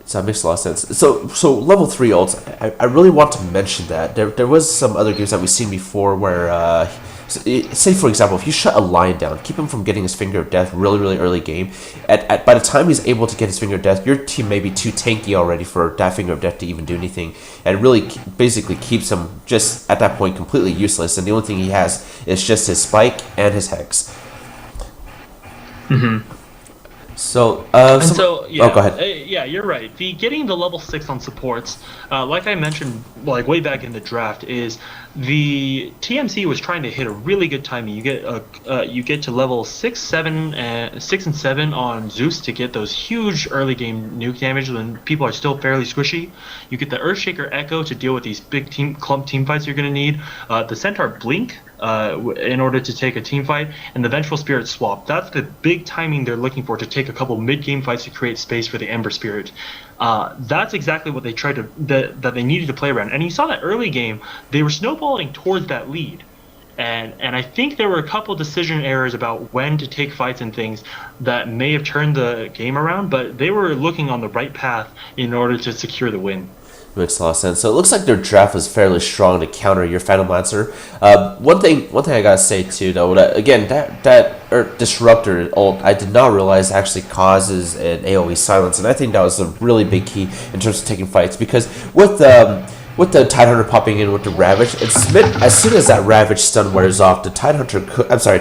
So that makes a lot of sense. So level 3 ults, I really want to mention that. There was some other games that we've seen before where, say for example, if you shut a lion down, keep him from getting his Finger of Death really early game, by the time he's able to get his Finger of Death, your team may be too tanky already for that Finger of Death to even do anything, and really basically keeps him just at that point completely useless, and the only thing he has is just his Spike and his Hex. Mm-hmm. So, yeah, oh, go ahead. Yeah, you're right. Getting the level 6 on supports, like I mentioned, like way back in the draft, is the TMC was trying to hit a really good timing. You get to level 6, 7, and 7 on Zeus to get those huge early game nuke damage when people are still fairly squishy. You get the Earthshaker Echo to deal with these big clump team fights you're going to need. The Centaur Blink in order to take a team fight, and the Vengeful Spirit swap. That's the big timing they're looking for to take a couple mid-game fights to create space for the Ember Spirit. That's exactly what they tried to that they needed to play around. And you saw that early game, they were snowballing towards that lead. And I think there were a couple decision errors about when to take fights and things that may have turned the game around, but they were looking on the right path in order to secure the win. Makes a lot of sense. So it looks like their draft was fairly strong to counter your Phantom Lancer. One thing I gotta say too, though, that again, that disruptor ult, I did not realize actually causes an AOE silence, and I think that was a really big key in terms of taking fights, because with the Tidehunter popping in with the Ravage, as soon as that Ravage stun wears off, the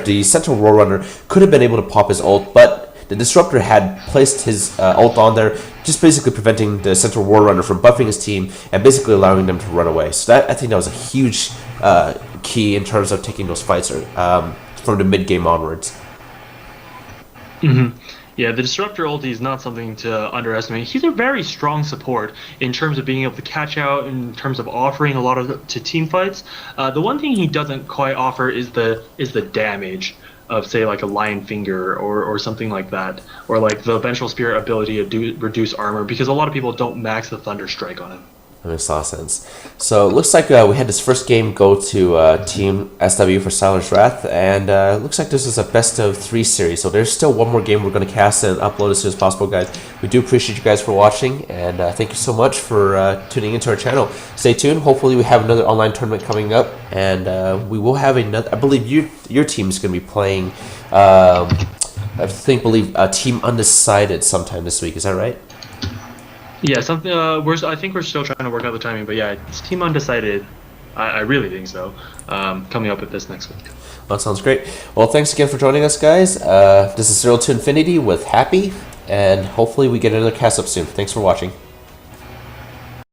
the Sentinel Warrunner could have been able to pop his ult, but the Disruptor had placed his ult on there, just basically preventing the Sentinel Warrunner from buffing his team and basically allowing them to run away. So I think that was a huge key in terms of taking those fights from the mid game onwards. Mm-hmm. Yeah, the Disruptor ulti is not something to underestimate. He's a very strong support in terms of being able to catch out, in terms of offering a lot to team fights. The one thing he doesn't quite offer is the damage of, say, like a Lion Finger or something like that, or like the Vengeful Spirit ability to reduce armor, because a lot of people don't max the Thunder Strike on him. That makes a lot of sense. So it looks like we had this first game go to Team SW for Sylar's Wrath, and looks like this is a best of 3 series. So there's still one more game we're going to cast and upload as soon as possible, guys. We do appreciate you guys for watching, and thank you so much for tuning into our channel. Stay tuned. Hopefully we have another online tournament coming up, and we will have another. I believe your team is going to be playing. I believe Team Undecided sometime this week. Is that right? Yeah, something. I think we're still trying to work out the timing, but yeah, it's Team Undecided. I really think so. Coming up with this next week. That sounds great. Well, thanks again for joining us, guys. This is Zero to Infinity with Happy, and hopefully we get another cast up soon. Thanks for watching.